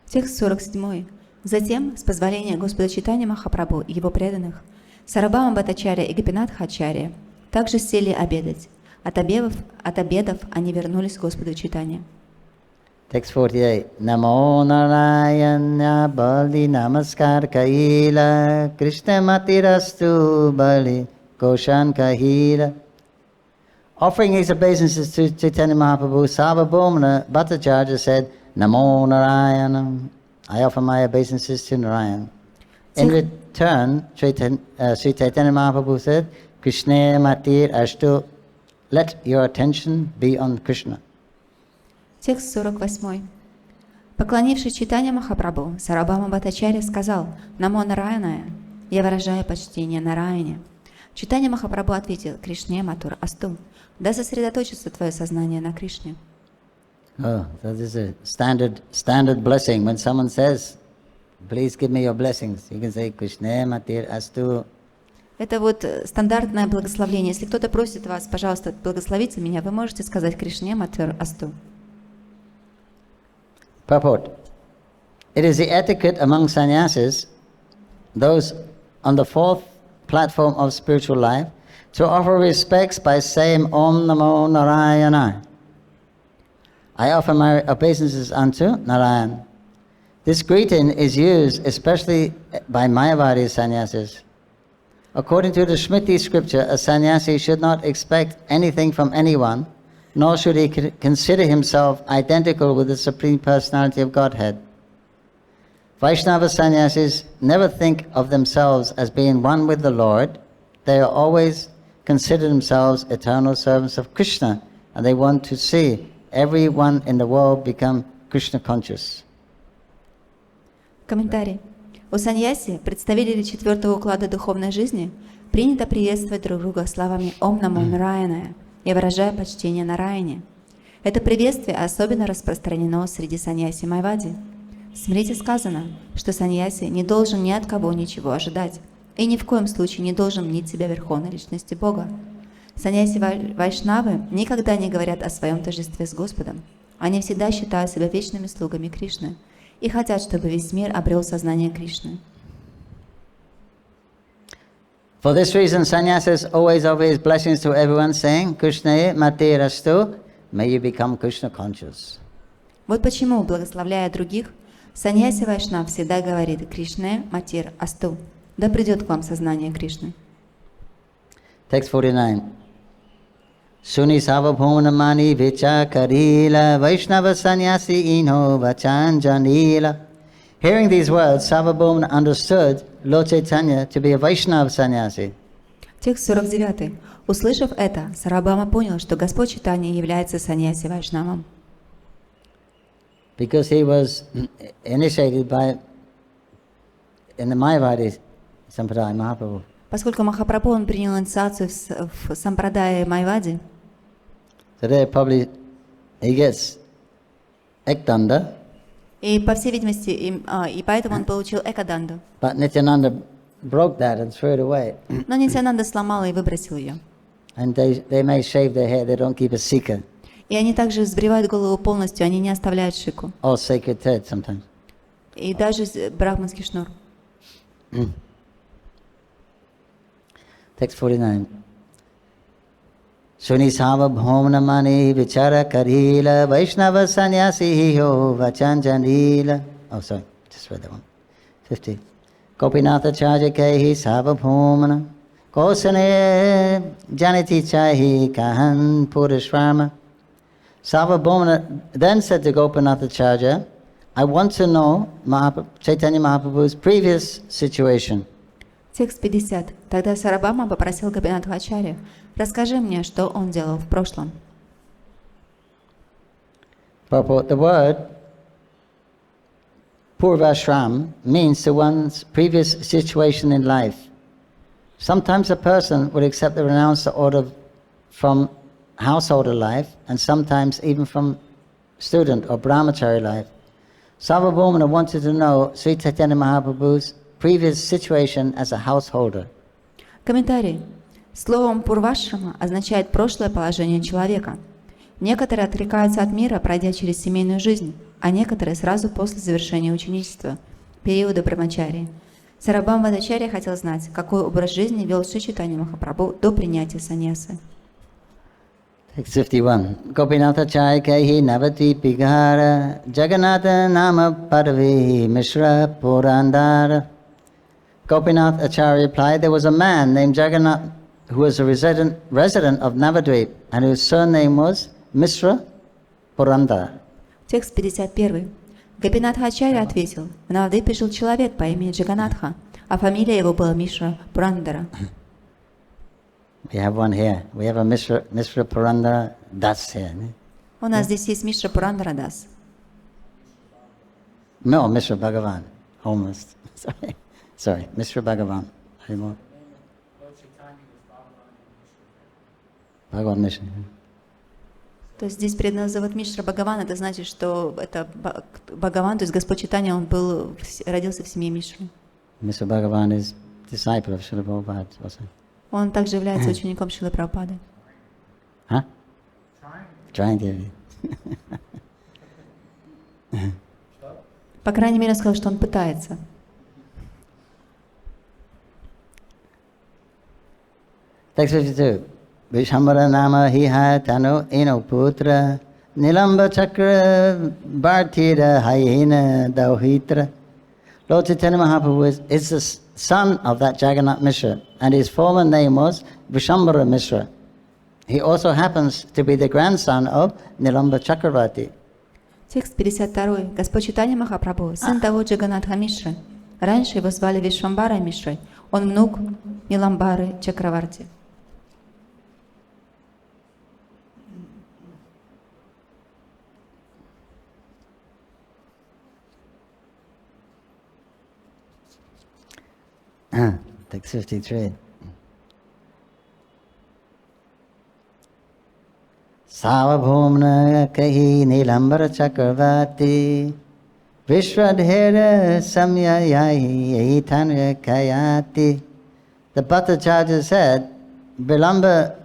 Текст 47. Затем, с позволения Господа Чайтаньи Махапрабху и его преданных, Сарвабхаума Бхаттачарья и Гопинатха Ачарья также сели обедать. От обедов они вернулись к Господу Чайтанье. Text 48. Namo Narayana Bali Namaskar Kaila Krishna Matirastu Bali Koshan Kahila. Offering his obeisances to Chaitanya Mahaprabhu, Sarvabhauma Bhattacharya said, Namo Narayana. I offer my obeisances to Narayan. In return, Sri Chaitanya Mahaprabhu said, Krishna Matir Ashtu, let your attention be on Krishna. Текст 48. Поклонившись Чайтанье Махапрабху, Сарвабхаума Бхаттачарья сказал: «Намо Нараяная, я выражаю почтение Нараяне». Чайтанья Махапрабху ответил: «Кришне Матур Асту, да сосредоточится твое сознание на Кришне». Oh, so this is a standard blessing. When someone says, please give me your blessings, you can say, Krishna Matir Astu. Это вот стандартное благословение. Если кто-то просит вас, пожалуйста, благословите меня, вы можете сказать Кришне Матур Асту. Purport. It is the etiquette among sannyasis, those on the fourth platform of spiritual life, to offer respects by saying Om Namo Narayana. I offer my obeisances unto Narayan. This greeting is used especially by Mayavadi sannyasis. According to the Smriti scripture, a sannyasi should not expect anything from anyone, nor should he consider himself identical with the Supreme Personality of Godhead. Vaishnava sannyasis never think of themselves as being one with the Lord. They are always consider themselves eternal servants of Krishna, and they want to see everyone in the world become Krishna conscious. Комментарий. У саньяси, представителей четвертого уклада духовной жизни, принято приветствовать друг друга словами «Ом намо Нараяна» и выражая почтение Нараяне. Это приветствие особенно распространено среди саньяси Майавади. В Смрити сказано, что саньяси не должен ни от кого ничего ожидать и ни в коем случае не должен мнить себя верховной личностью Бога. Саньяси Вайшнавы никогда не говорят о своем тождестве с Господом. Они всегда считают себя вечными слугами Кришны и хотят, чтобы весь мир обрел сознание Кришны. For this reason, sannyasis always offers blessings to everyone, saying, Krishna mate rastu, may you become Krishna conscious. Вот почему, благословляя других, саньяси Вайшнав всегда говорит «Кришне матир асту», да придет к вам сознание Кришны. Text 49. Suni savabhumanamani vicha karila Vaishnava sannyasi ino vachanjanila. Hearing these words, Sarvabhauma understood Lord Chaitanya to be a Vaishnava sannyasi. Текст 49. Услышав это, Сарвабхаума понял, что Господь Чайтанья является саньяси Вайшнавом. Because he was initiated in the Mayavadi Sampradaya Mahaprabhu. Поскольку Махапрабху он принял инициацию в сампрадае Майавади, so there probably he gets ekdanda. И по всей видимости, и поэтому он получил экаданду. But Nityananda broke that and threw it away. Но Нитьянанда сломала и выбросил ее. And they may shave their hair, they don't keep a sikha. И они также сбривают голову полностью, они не оставляют шику. Or sacred thread sometimes. И даже брахманский шнур. Text 49. Suni savabhaumnamani vichara karila Vaishnava sannyasi ho vachanjanila. Oh, sorry, just read that one. 50. Gopinatha chajakehi savabhaumna kosane janiti chahi kahan purishvarma. Sarvabhauma then said to Gopinatha-charya, I want to know Chaitanya Mahaprabhu's previous situation. Текст 50. Тогда Сарвабхаума попросил Гопинатха-ачарью: расскажи мне, что он делал в прошлом. Purport: the word purvashram means to one's previous situation in life. Sometimes a person would accept the renounced order from householder life, and sometimes even from student or brahmachari life. Sarvabhauma wanted to know Sri Chaitanya Mahaprabhu's previous situation as a householder. Комментарий. Словом «пурвашрама» означает прошлое положение человека. Некоторые отрекаются от мира, пройдя через семейную жизнь, а некоторые сразу после завершения ученичества, периода брамачарии. Сарвабхаума Бхаттачарья хотел знать, какой образ жизни вел Шри Чайтанья Махапрабху до принятия саньясы. Text 51. Gopinatha Chaikehi Navati Pigara Jagannatha Nama Padavi Mishra Purandara. Gopinath Acharya replied, there was a man named Jagannath who was a resident of Navadvip and whose surname was Mishra Purandara. Текст 51. Гопинатха Ачарья ответил: в Навадвипе жил человек по имени Джаганатха, а фамилия его была Мишра Пурандара. We have one here. We have a Mishra Purandara Das here. У нас здесь есть Мишра Пурандара Дас. No, Mishra Bhagavan. Almost. Sorry. Mishra Bhagavan. Bhagavan Mishra. То есть здесь перед нас зовут Мишра Бхагаван, это значит, что это Бхагаван, то есть Господь Чайтанья, он родился в семье Мишры. Mishra Bhagavan is disciple of Srila Prabhupada also. Он также является учеником Шрилы Прабхупады. Huh? Trying to. По крайней мере, он сказал, что он пытается. Then Text 52. Vishambara nama hiha tanu eno putra nilamba chakra bhartira hayena dauhitra. Lord Chaitanya Mahaprabhu is the son of that Jagannath Mishra, and his former name was Vishambara Mishra. He also happens to be the grandson of Nilamba Chakravarti. Текст 52. Господь Чайтанья Махапрабху, сын того Джаганатха Мишры. Раньше его звали Вишвамбара Мишрой. Он внук Ниламбары Чакраварти. Text 53. Savabhumna kahi nilambara chakravarti Vishwadhira samyayahi yaitanra kayati. The Bhattacharya said Nilamba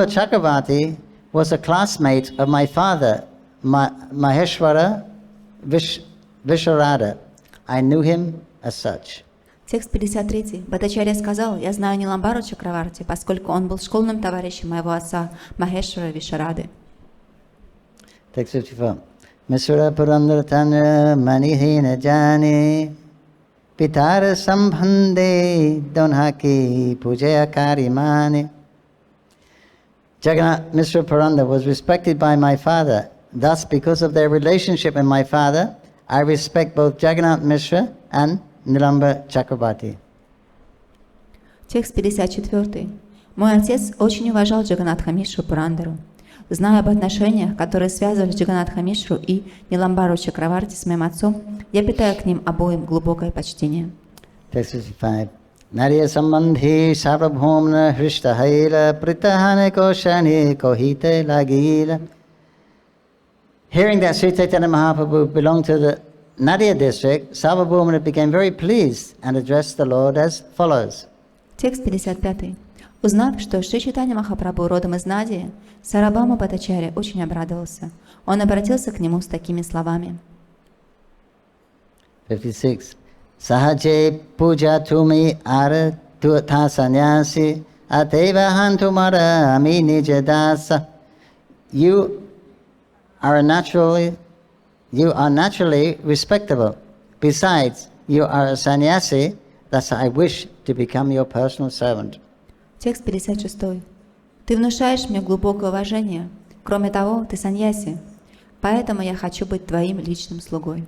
Chakravarti was a classmate of my father, Maheshwara Visharada. I knew him as such. Текст 53. Бхаттачарья сказал, я знаю Ниламбару Чакраварти, поскольку он был школьным товарищем моего отца Махешвара Вишарады. Text 54. Misura Purandaratanya Manihina Jani Pitara Sambhande Donhaki Pujaya Karimani. Jagannath Mishra Puranda was respected by my father. Thus, because of their relationship with my father, I respect both Jagannath Mishra and Nilamba Chakravarti. Текст 54. Мой отец очень уважал Джаганатха Мишру Пурандару. Зная об отношениях, которые связывали Джаганатха Мишру и Ниламбару Чакраварти с моим отцом, я питаю к ним обоим глубокое почтение. Text 55. Narya Sambandhi Sarvabhumna Hrishta Haila Pritahane Koshani Kohite Lagila. Hearing that Sri Chaitanya Mahaprabhu belonged to the Nadia district, Sarvabhumna became very pleased and addressed the Lord as follows. Текст 55. Узнав, что Шри Чайтанья Махапрабху родом из Надии, Сарабхама Бхаттачарья очень обрадовался. Он обратился к нему с такими словами. 56. Sahaje puja tumi ara tuatha sanyasi ateva hantumara ami nijadasa. You are naturally respectable. Besides, you are a sannyasi, thus I wish to become your personal servant. Текст 56. Ты внушаешь мне глубокое уважение. Кроме того, ты саньяси. Поэтому я хочу быть твоим личным слугой.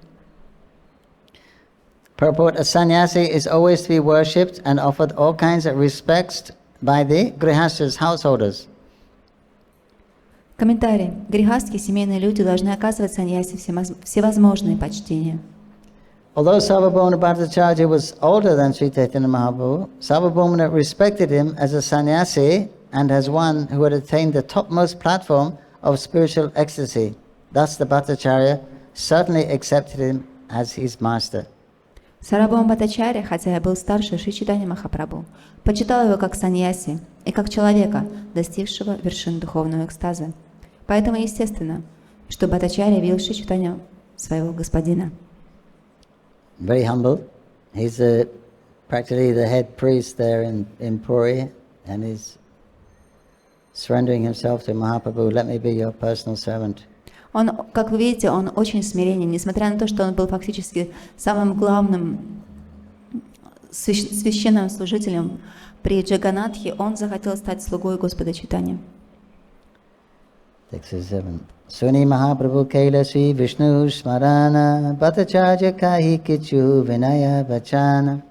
Purport: a sannyasi is always to be worshipped and offered all kinds of respects by the grihastas, householders. Комментарий. Грихастхи, семейные люди, должны оказывать саньяси всевозможные почтения. Although Sarvabhauma Bhattacharya was older than Sri Chaitanya Mahaprabhu, Sarvabhauma respected him as a sannyasi and as one who had attained the topmost platform of spiritual ecstasy. Thus the Bhattacharya certainly accepted him as his master. Сарабхама Бхаттачарья, хотя и был старше Шри Чайтаньи Махапрабху, почитал его как саньяси и как человека, достигшего вершин духовного экстаза. Поэтому естественно, что Бхаттачарья видел Шри Чайтанью своего господина. Very humble. He's practically the head priest there in Puri, and he's surrendering himself to Mahaprabhu. Let me be your personal servant. Он, как вы видите, он очень смиренен, несмотря на то, что он был фактически самым главным священным служителем при Джаганатхе, он захотел стать слугой Господа Чайтаньи. Text 7. Suni Mahaprabhu Kailasi Vishnu Smarana Bhattacharya Kahi Kichu Vinaya Vachana.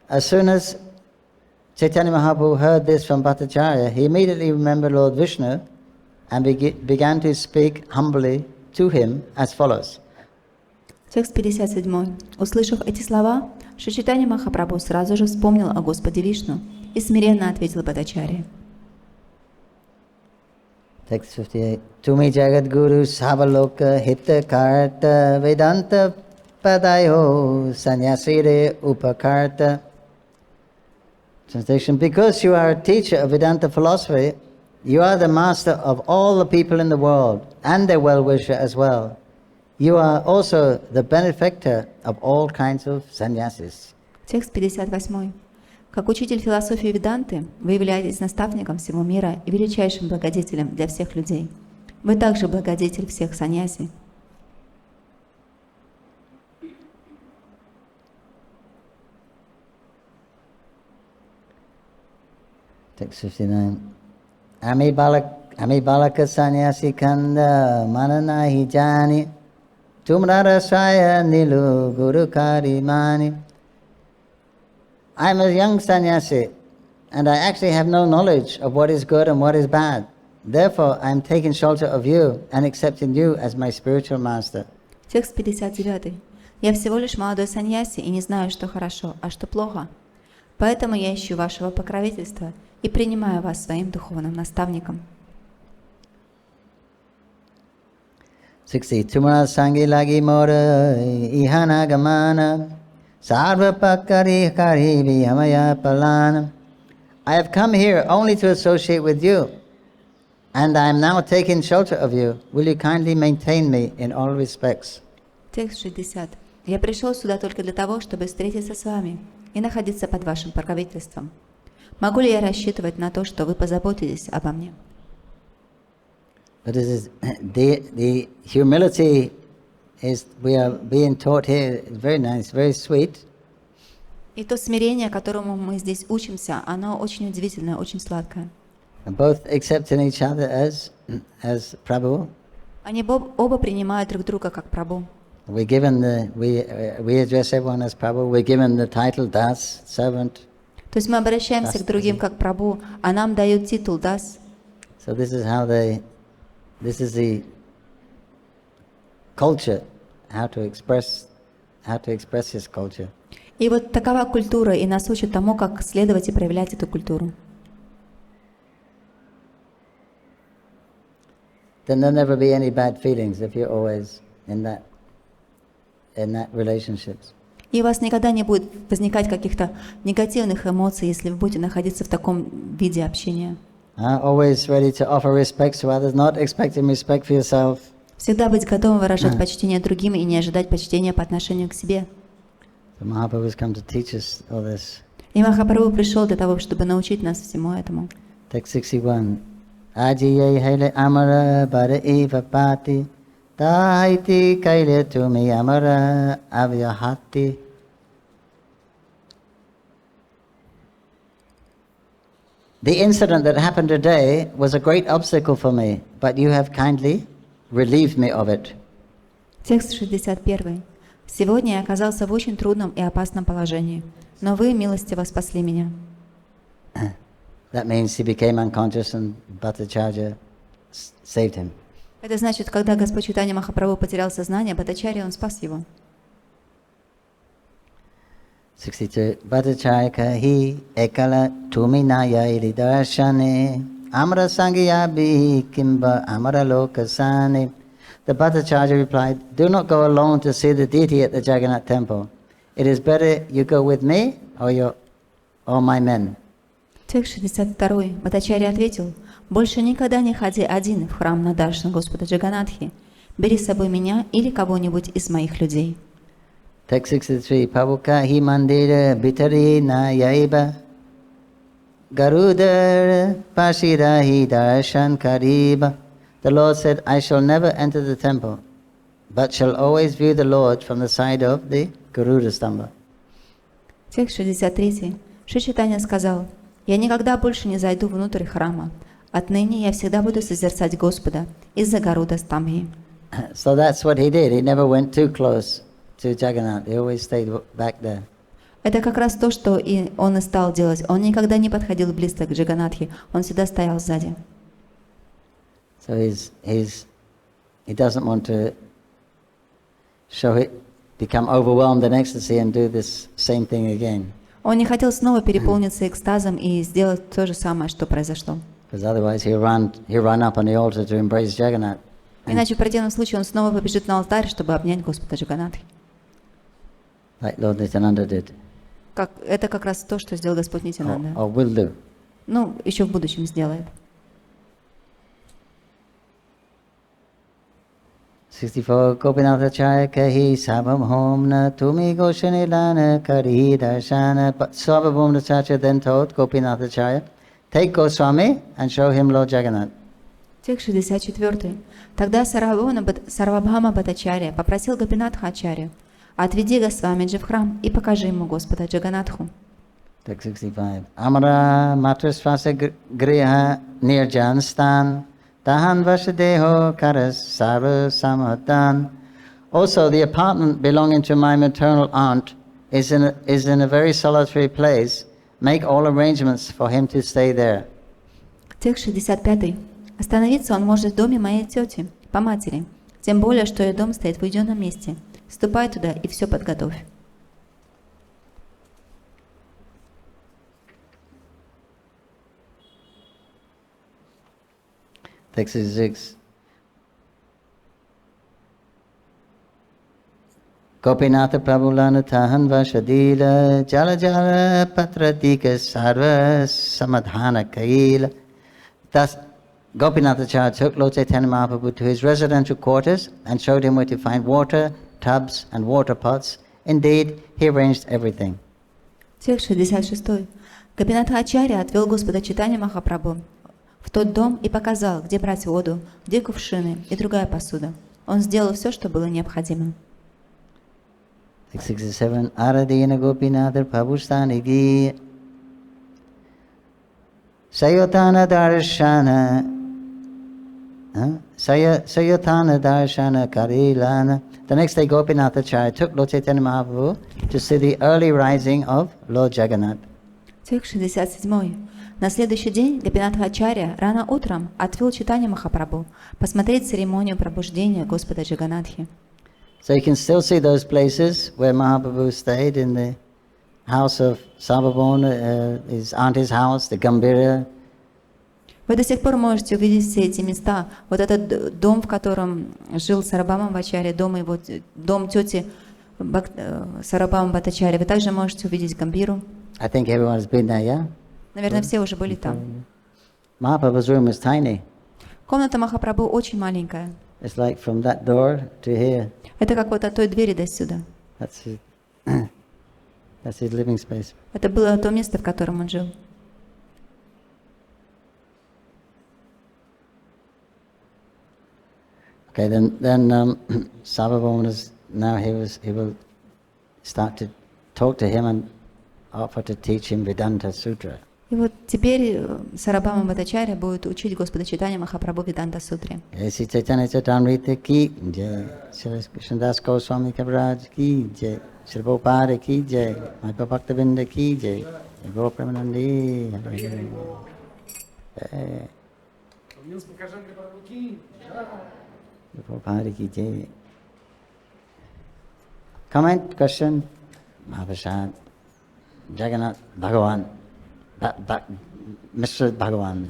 As soon as Chaitanya Mahaprabhu heard this from Bhattacharya, he immediately remembered Lord Vishnu and began to speak humbly to him as follows. Текст 57. Услышав эти слова, Шри Чайтанья Махапрабху сразу же вспомнил о Господе Вишну и смиренно ответил Бхаттачарье. Text 58. Tumi Jagat Guru Savaloka Hita Karta Vedanta Padayo Sanyasire Upakarta. Translation: because you are a teacher of Vedanta philosophy, you are the master of all the people in the world and their well-wisher as well. You are also the benefactor of all kinds of sannyasis. Текст 58. Как учитель философии Веданты, вы являетесь наставником всего мира и величайшим благодетелем для всех людей. Вы также благодетель всех саньяси. Text 59. Ami balaka sannyasi kanda mananahi jani tumrara saya nilu guru karimani. I'm a young sannyasi and I actually have no knowledge of what is good and what is bad. Therefore, I am taking shelter of you and accepting you as my spiritual master. Текст 59. Я всего лишь молодой саньяси и не знаю, что хорошо, а что плохо. Поэтому я ищу вашего покровительства и принимаю вас своим духовным наставником. 60. Tumara sangi lagi mora ihana gamana sarva pakari kari viyamaya palana. I have come here only to associate with you, and I am now taking shelter of you. Will you kindly maintain me in all respects? Текст 60. Я пришел сюда только для того, чтобы встретиться с вами и находиться под вашим покровительством. Могу ли я рассчитывать на то, что вы позаботитесь обо мне? But this is the humility is we are being taught here. It's very nice, very sweet. И то смирение, которому мы здесь учимся, оно очень удивительное, очень сладкое. And both accepting each other as prabhu. Они оба принимают друг друга как прабху. We address everyone as prabhu. We're given the title das, servant. То есть мы обращаемся к другим как прабху, а нам дают титул дас. So this is the culture, how to express his culture. И вот такова культура, и нас учат тому, как следовать и проявлять эту культуру. Then there'll never be any bad feelings if you're always in that relationships. И у вас никогда не будет возникать каких-то негативных эмоций, если вы будете находиться в таком виде общения. Always ready to offer respects to others, not expecting respect for yourself. Всегда быть готовым выражать почтение другим и не ожидать почтения по отношению к себе. So Mahaprabhu has come to teach us all this. И Махапрабху пришел для того, чтобы научить нас всему этому. Text 61. Ajiye hele amara bara eva pati tahiti kaile tumi amara avyahati. The incident that happened today was a great obstacle for me, but you have kindly relieved me of it. Текст 61. Сегодня я оказался в очень трудном и опасном положении, но вы милостиво спасли меня. That means he became unconscious and Bhattacharya saved him. Это значит, когда Господь Чайтанья Махапрабху потерял сознание, Бхаттачарья, он спас его. 62. Bhattacharya kahi ekala tuminaya ilidarshane amara sangyabi kimba amara lokasane. The Bhattacharya replied, do not go alone to see the deity at the Jagannath temple. It is better you go with me or my men. Текст 62. Бхаттачарья ответил, больше никогда не ходи один в храм на Даршан Господа Джаганатхи. Бери с собой меня или кого-нибудь из моих людей. Text 63. Pavuka hi mandira bitari na yaiba garudar pashira hi darshan kariba. The Lord said, I shall never enter the temple, but shall always view the Lord from the side of the Garuda Stamba. Текст 63. Шри Чайтанья сказал, я никогда больше не зайду внутрь храма. Отныне я всегда буду созерцать Господа из-за Гаруда Стамбхи. So that's what he did. He never went too close to Jagannath. He always stayed back there. Это как раз то, что и он и стал делать. Он никогда не подходил близко к Джаганатхе, он всегда стоял сзади. So he doesn't want to become overwhelmed in ecstasy and do this same thing again. Он не хотел снова переполниться экстазом и сделать то же самое, что произошло. Because otherwise he'll run up on the altar to embrace Jagannath. Иначе в противном случае он снова побежит на алтарь, чтобы обнять Господа Джаганатхи. Like Lord Nityananda did. Это как раз то, что сделал Господь Нитянанда. Or will do. Ну, еще в будущем сделает. 64. Gopinathacharya kahi sabam homna tumi goshanilana kari darshana. But Sarvabhaumacharya then told Gopinathacharya, take Goswami and show him Lord Jagannath. Текст 64. Тогда Сарвабхама Бхаттачарья попросил Гопинатха-ачарью: «Отведи Госвамиджи в храм и покажи ему Господа Джаганатху». Text 65. Amara matrasvasa griha nirjan stan tahan vasadeho karas sarva samatan. Also, the apartment belonging to my maternal aunt is in a very solitary place. Make all arrangements for him to stay there. Текст 65. Остановиться он может в доме моей тети, по матери, тем более, что ее дом стоит в уединенном месте. Ступай туда и все подготовь. Text 66. Gopinatha Prabhulana Tahan Vashadila Jala Jala Patradika Sarva Samadhana Kaila. Thus, Gopinathacharya took Lord Chaitanya Mahaprabhu to his residential quarters and showed him where to find water, tubs and water pots. Indeed, he arranged everything. Текст 66. Гопинатха-ачарья отвел Господа Чайтанья Махапрабху в тот дом и показал, где брать воду, где кувшины и другая посуда. Он сделал все, что было необходимо. 67. Aradina Gopinatha Prabhustanigi Sayotana Darshana Sayotana Darshana Karilana. The next day Gopinathacharya took Lord Chaitanya Mahaprabhu to see the early rising of Lord Jagannath. Текст 67. На следующий день Гопинатха-ачарья рано утром отвел Чайтанья Махапрабху посмотреть церемонию пробуждения Господа Джаганатхи. So you can still see those places where Mahaprabhu stayed in the house of Sarvabhauma, his auntie's house, the Gambhira. Вы до сих пор можете увидеть все эти места. Вот этот дом, в котором жил Сарвабхама Бхаттачарья, дом тети Сарвабхама Бхаттачарья. Вы также можете увидеть Гамбиру. I think everyone has been there, yeah? Наверное, все уже были там. Mahaprabhu's room is tiny. Комната Махапрабху очень маленькая. It's like from that door to here. Это как вот от той двери до сюда. That's his living space. Это было то место, в котором он жил. Okay, then Sarvabhauma is now he will start to talk to him and offer to teach him Vedanta Sutra. И вот теперь Сарвабхама Бхаттачарья будет учить Господа Чайтанья Махапрабху Веданта Сутре. Jai Chaitanya-charitamrita ki jai, Shri Krishnadas Goswami Kaviraj ki jai, Shri Prabhupada ki jai, my Bhaktavinda ki jai, Его Premanandi. Prabhupada ki jai. Comment, question? Mahaprasad, Jagannath, Bhagavan, Mr. Bhagavan.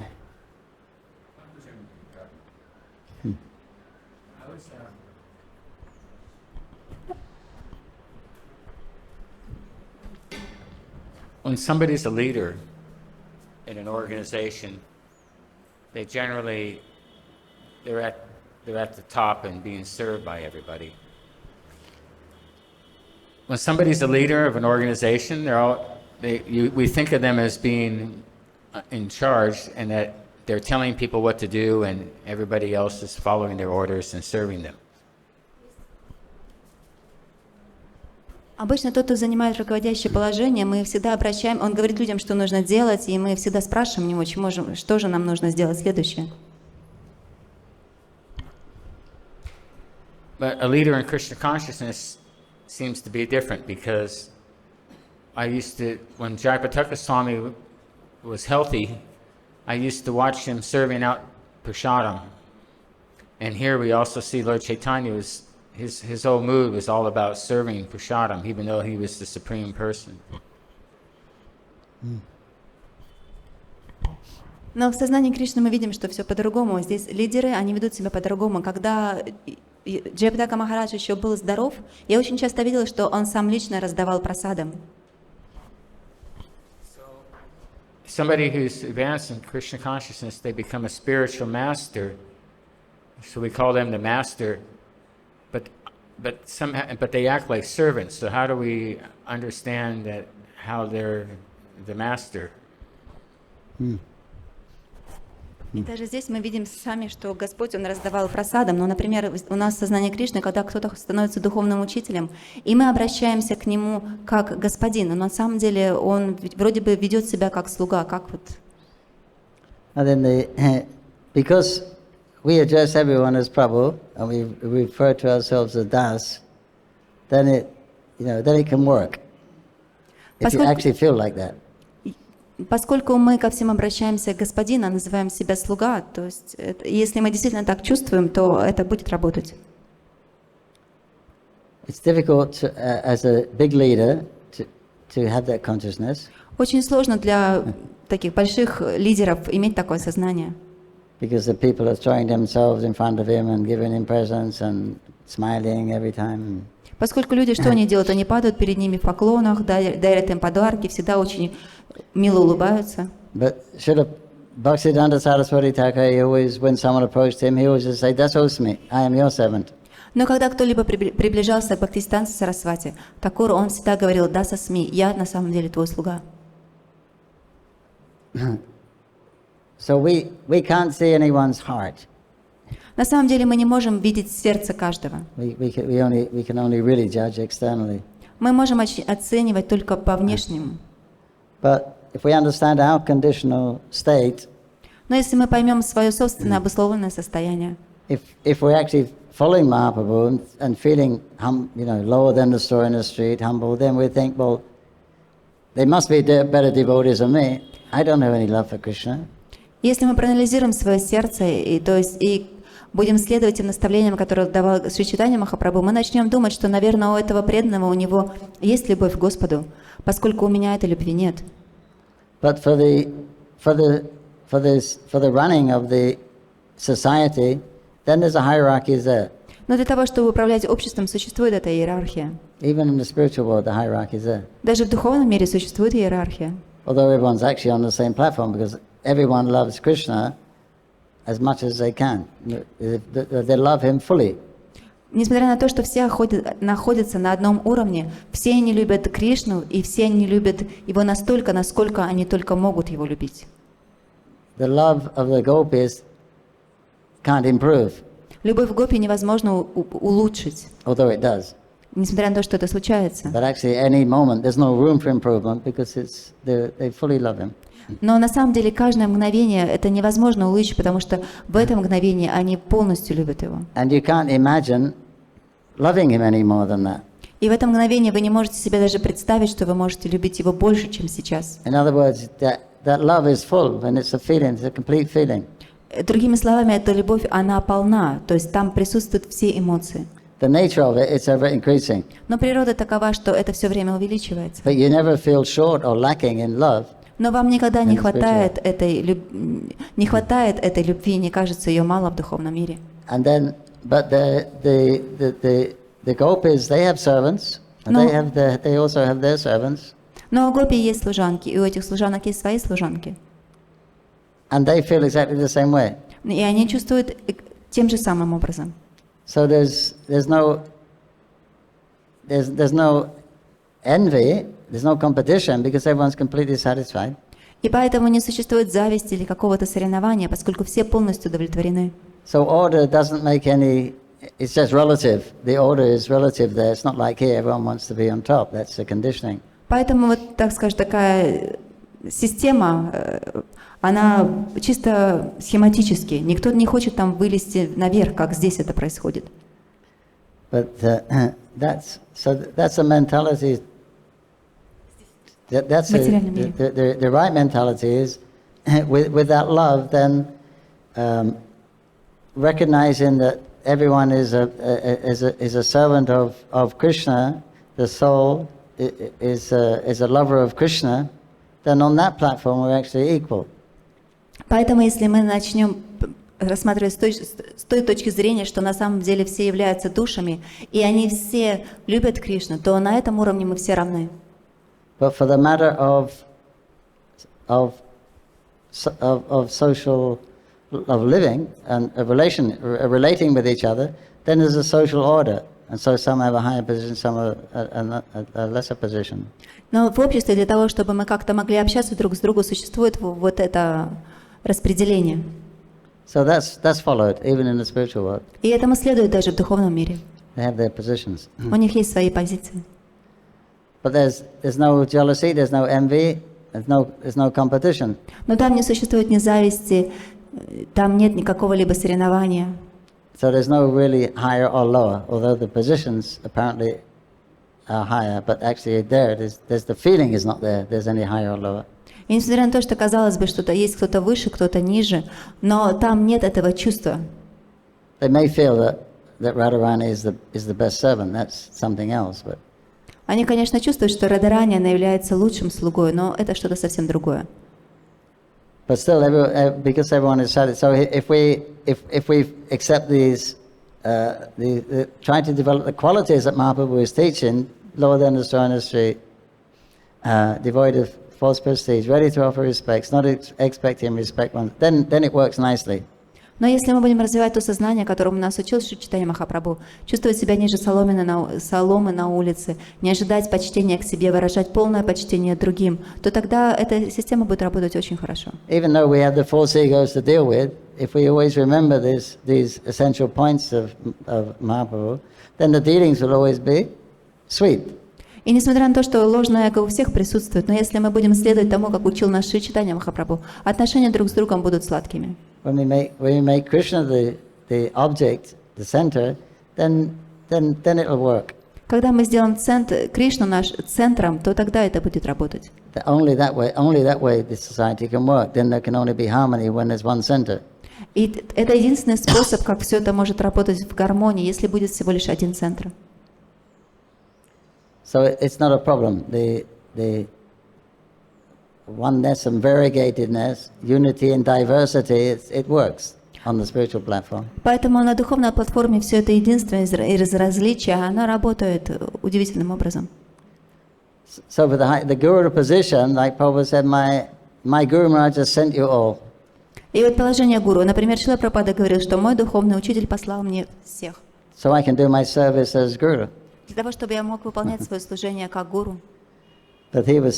When somebody's a leader in an organization, they're at the top and being served by everybody. When somebody's a leader of an organization, we think of them as being in charge and that they're telling people what to do and everybody else is following their orders and serving them. Обычно тот, кто занимает руководящее положение, мы всегда обращаем, он говорит людям, что нужно делать, и мы всегда спрашиваем у него, что же нам нужно сделать следующее. But a leader in Krishna consciousness seems to be different because when Jayapataka Swami was healthy, I used to watch him serving out prasadam. And here we also see Lord Chaitanya his whole mood was all about serving prasadam, even though he was the supreme person. Но в сознании Кришны мы видим, что все по-другому. Здесь лидеры, они ведут себя по-другому. Когда Джайапатака Махарадж еще был здоров, я очень часто видела, что он сам лично раздавал прасадам. Somebody who's advanced in Krishna consciousness, they become a spiritual master. So we call them the master. but they act like servants. So how do we understand that how they're the master? И даже здесь мы видим сами, что Господь, Он раздавал просадам. Но, например, у нас сознание Кришны, когда кто-то становится духовным учителем, и мы обращаемся к Нему как Господин, но на самом деле Он вроде бы ведет себя как слуга, как вот... And then because we address everyone as prabhu, and we refer to ourselves as das, then it can work. If you actually feel like that. Поскольку мы ко всем обращаемся Господин, а называем себя слуга, то есть если мы действительно так чувствуем, то это будет работать. It's difficult to, as a big leader to have that consciousness. Очень сложно для таких больших лидеров иметь такое сознание. Because the people are throwing themselves in front of him and giving him presents and smiling every time. Поскольку люди что они делают? Они падают перед ними в поклонах, дарят им подарки, всегда очень мило улыбаются. But Srila Bhaktisiddhanta Saraswati Thakur, he always, when someone approached him, he always just say, "Dasosmi, I am your servant." Но когда кто-либо приближался к Бхактисиданта Сарасвати Такуру, он всегда говорил: "Дасасми, я на самом деле твой слуга." So we can't see anyone's heart. На самом деле мы не можем видеть сердце каждого. We can only really judge externally. Мы можем оценивать только по внешнему. But if we understand our conditional state, но если мы поймем свое собственное обусловленное состояние, if we're actually following Mahaprabhu and feeling lower than the store in the street, humble, then we think, well, they must be better devotees than me. I don't have any love for Krishna. Если мы проанализируем свое сердце и будем следовать тем наставлениям, которые давал Шри Чайтанья-Махапрабху, мы начнем думать, что, наверное, у этого преданного у него есть любовь к Господу, поскольку у меня этой любви нет. But for the running of the society, then there's a hierarchy there. Но для того, чтобы управлять обществом, существует эта иерархия. Even in the spiritual world, the hierarchy is there. Даже в духовном мире существует иерархия. Although everyone's actually on the same platform, because everyone loves Krishna as much as they can. They love him fully. Несмотря на то, что все находятся на одном уровне, все они любят Кришну, и все они любят его настолько, насколько они только могут его любить. The love of the gopis can't improve. Любовь гопи невозможно улучшить. Although it does. Несмотря на то, что это случается. But actually, at any moment, there's no room for improvement because they fully love him. Но на самом деле каждое мгновение это невозможно улучшить, потому что в это мгновение они полностью любят его. And you can't imagine loving him any more than that. И в это мгновение вы не можете себе даже представить, что вы можете любить его больше, чем сейчас. In other words, that love is full, and it's a feeling, it's a complete feeling. Другими словами, эта любовь, она полна, то есть там присутствуют все эмоции. The nature of it, it's ever increasing. Но природа такова, что это все время увеличивается. But you never feel short or lacking in love. Но вам никогда не хватает этой любви, не кажется ее мало в духовном мире. And then, but the gopis, they have servants, and they also have their servants. Но у гопи есть служанки, и у этих служанок есть свои служанки. And they feel exactly the same way. И они чувствуют тем же самым образом. So there's no envy, there's no competition because everyone's completely satisfied. И поэтому не существует зависти или какого-то соревнования, поскольку все полностью удовлетворены. So order doesn't make any, it's just relative. The order is relative there. It's not like here everyone wants to be on top. That's the conditioning. Поэтому вот, так скажем, такая система, она чисто схематически. Никто не хочет там вылезти наверх, как здесь это происходит. But that's a mentality. That's the right mentality is with that love, then recognizing that everyone is a servant of Krishna, the soul is a lover of Krishna. Then on that platform we're actually equal. Поэтому, если мы начнем рассматривать с той точки зрения, что на самом деле все являются душами, и они все любят Кришну, то на этом уровне мы все равны. But for the matter of social, of living and relating with each other, then there's a social order. And so some have a higher position, some a lesser position. Но в обществе для того, чтобы мы как-то могли общаться друг с другом, существует вот это распределение. So that's followed, even in the spiritual world. И этому следует даже в духовном мире. They have their positions. У них есть свои позиции. But there's no jealousy, there's no envy, there's no competition. Но там не существует ни зависти, там нет никакого либо соревнования. So there's no really higher or lower, although the positions apparently are higher, but actually there's the feeling is not there. There's any higher or lower. И несмотря на то, что казалось бы, что есть кто-то выше, кто-то ниже, но там нет этого чувства. They may feel that Radharani is the best servant. That's something else, but. Они, конечно, чувствуют, что Радхарани, она является лучшим слугой, но это что-то совсем другое. But still, because everyone is satisfied. So if we accept these, try to develop the qualities that Mahaprabhu is teaching, lower than the Swarnasri, devoid of false prestige, ready to offer respects, not expecting respect, then it works nicely. Но если мы будем развивать то сознание, которому нас учил Шри Чайтанья Махапрабху, чувствовать себя ниже соломы на улице, не ожидать почтения к себе, выражать полное почтение другим, то тогда эта система будет работать очень хорошо. Even though we have the false egos to deal with, if we always remember these essential points of Mahaprabhu, then the dealings will always be sweet. И несмотря на то, что ложное эго у всех присутствует, но если мы будем следовать тому, как учил наш Шри Чайтанья Махапрабху, отношения друг с другом будут сладкими. When we make Krishna the object, the center, then it will work. Когда мы сделаем Кришну наш центром, то тогда это будет работать. Only that way this society can work. Then there can only be harmony when there's one center. И это единственный способ, как все это может работать в гармонии, если будет всего лишь один центр. So it's not a problem. The oneness and variegatedness, unity and diversity, it works on the spiritual platform. Поэтому на духовной платформе все это единство и различие, оно работает удивительным образом. So for the guru position, like Prabhu said, my Guru Maharaj just sent you all. И вот положение гуру. Например, Шрила Прабхупада говорил, что мой духовный учитель послал мне всех. So I can do my service as guru. Для того, чтобы я мог выполнять свое служение как гуру. But he was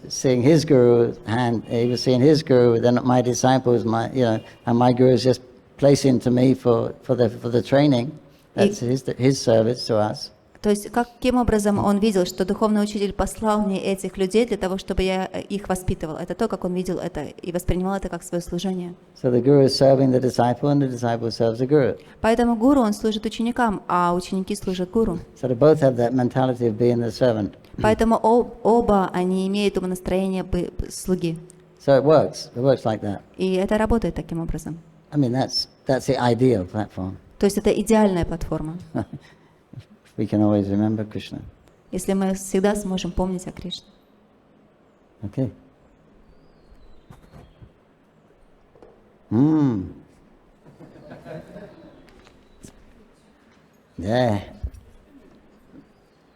seeing his guru hand. He was seeing his guru. Then my disciples, and my guru is just placing to me for the training. That's his service to us. То есть, каким образом он видел, что духовный учитель послал мне этих людей для того, чтобы я их воспитывал. Это то, как он видел это и воспринимал это как свое служение. So the guru is serving the disciple, and the disciple serves the guru. Поэтому гуру он служит ученикам, а ученики служат гуру. So they both have that mentality of being the servant. Поэтому оба они имеют настроение слуги. So it works like that. И это работает таким образом. I mean, that's the ideal platform. То есть это идеальная платформа. We can always remember Krishna. Если мы всегда сможем помнить о Кришне. Okay. Yeah.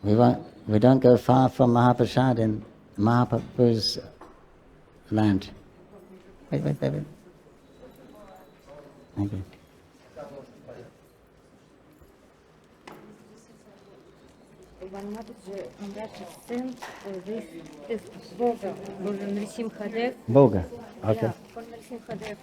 We don't go far from Mahaprasad in Mahaprabhu's land. Wait. Thank you. One Mataji, sent this is Boga, Nrsimhadev. Boga. Okay. Yeah, for Nrsimhadev.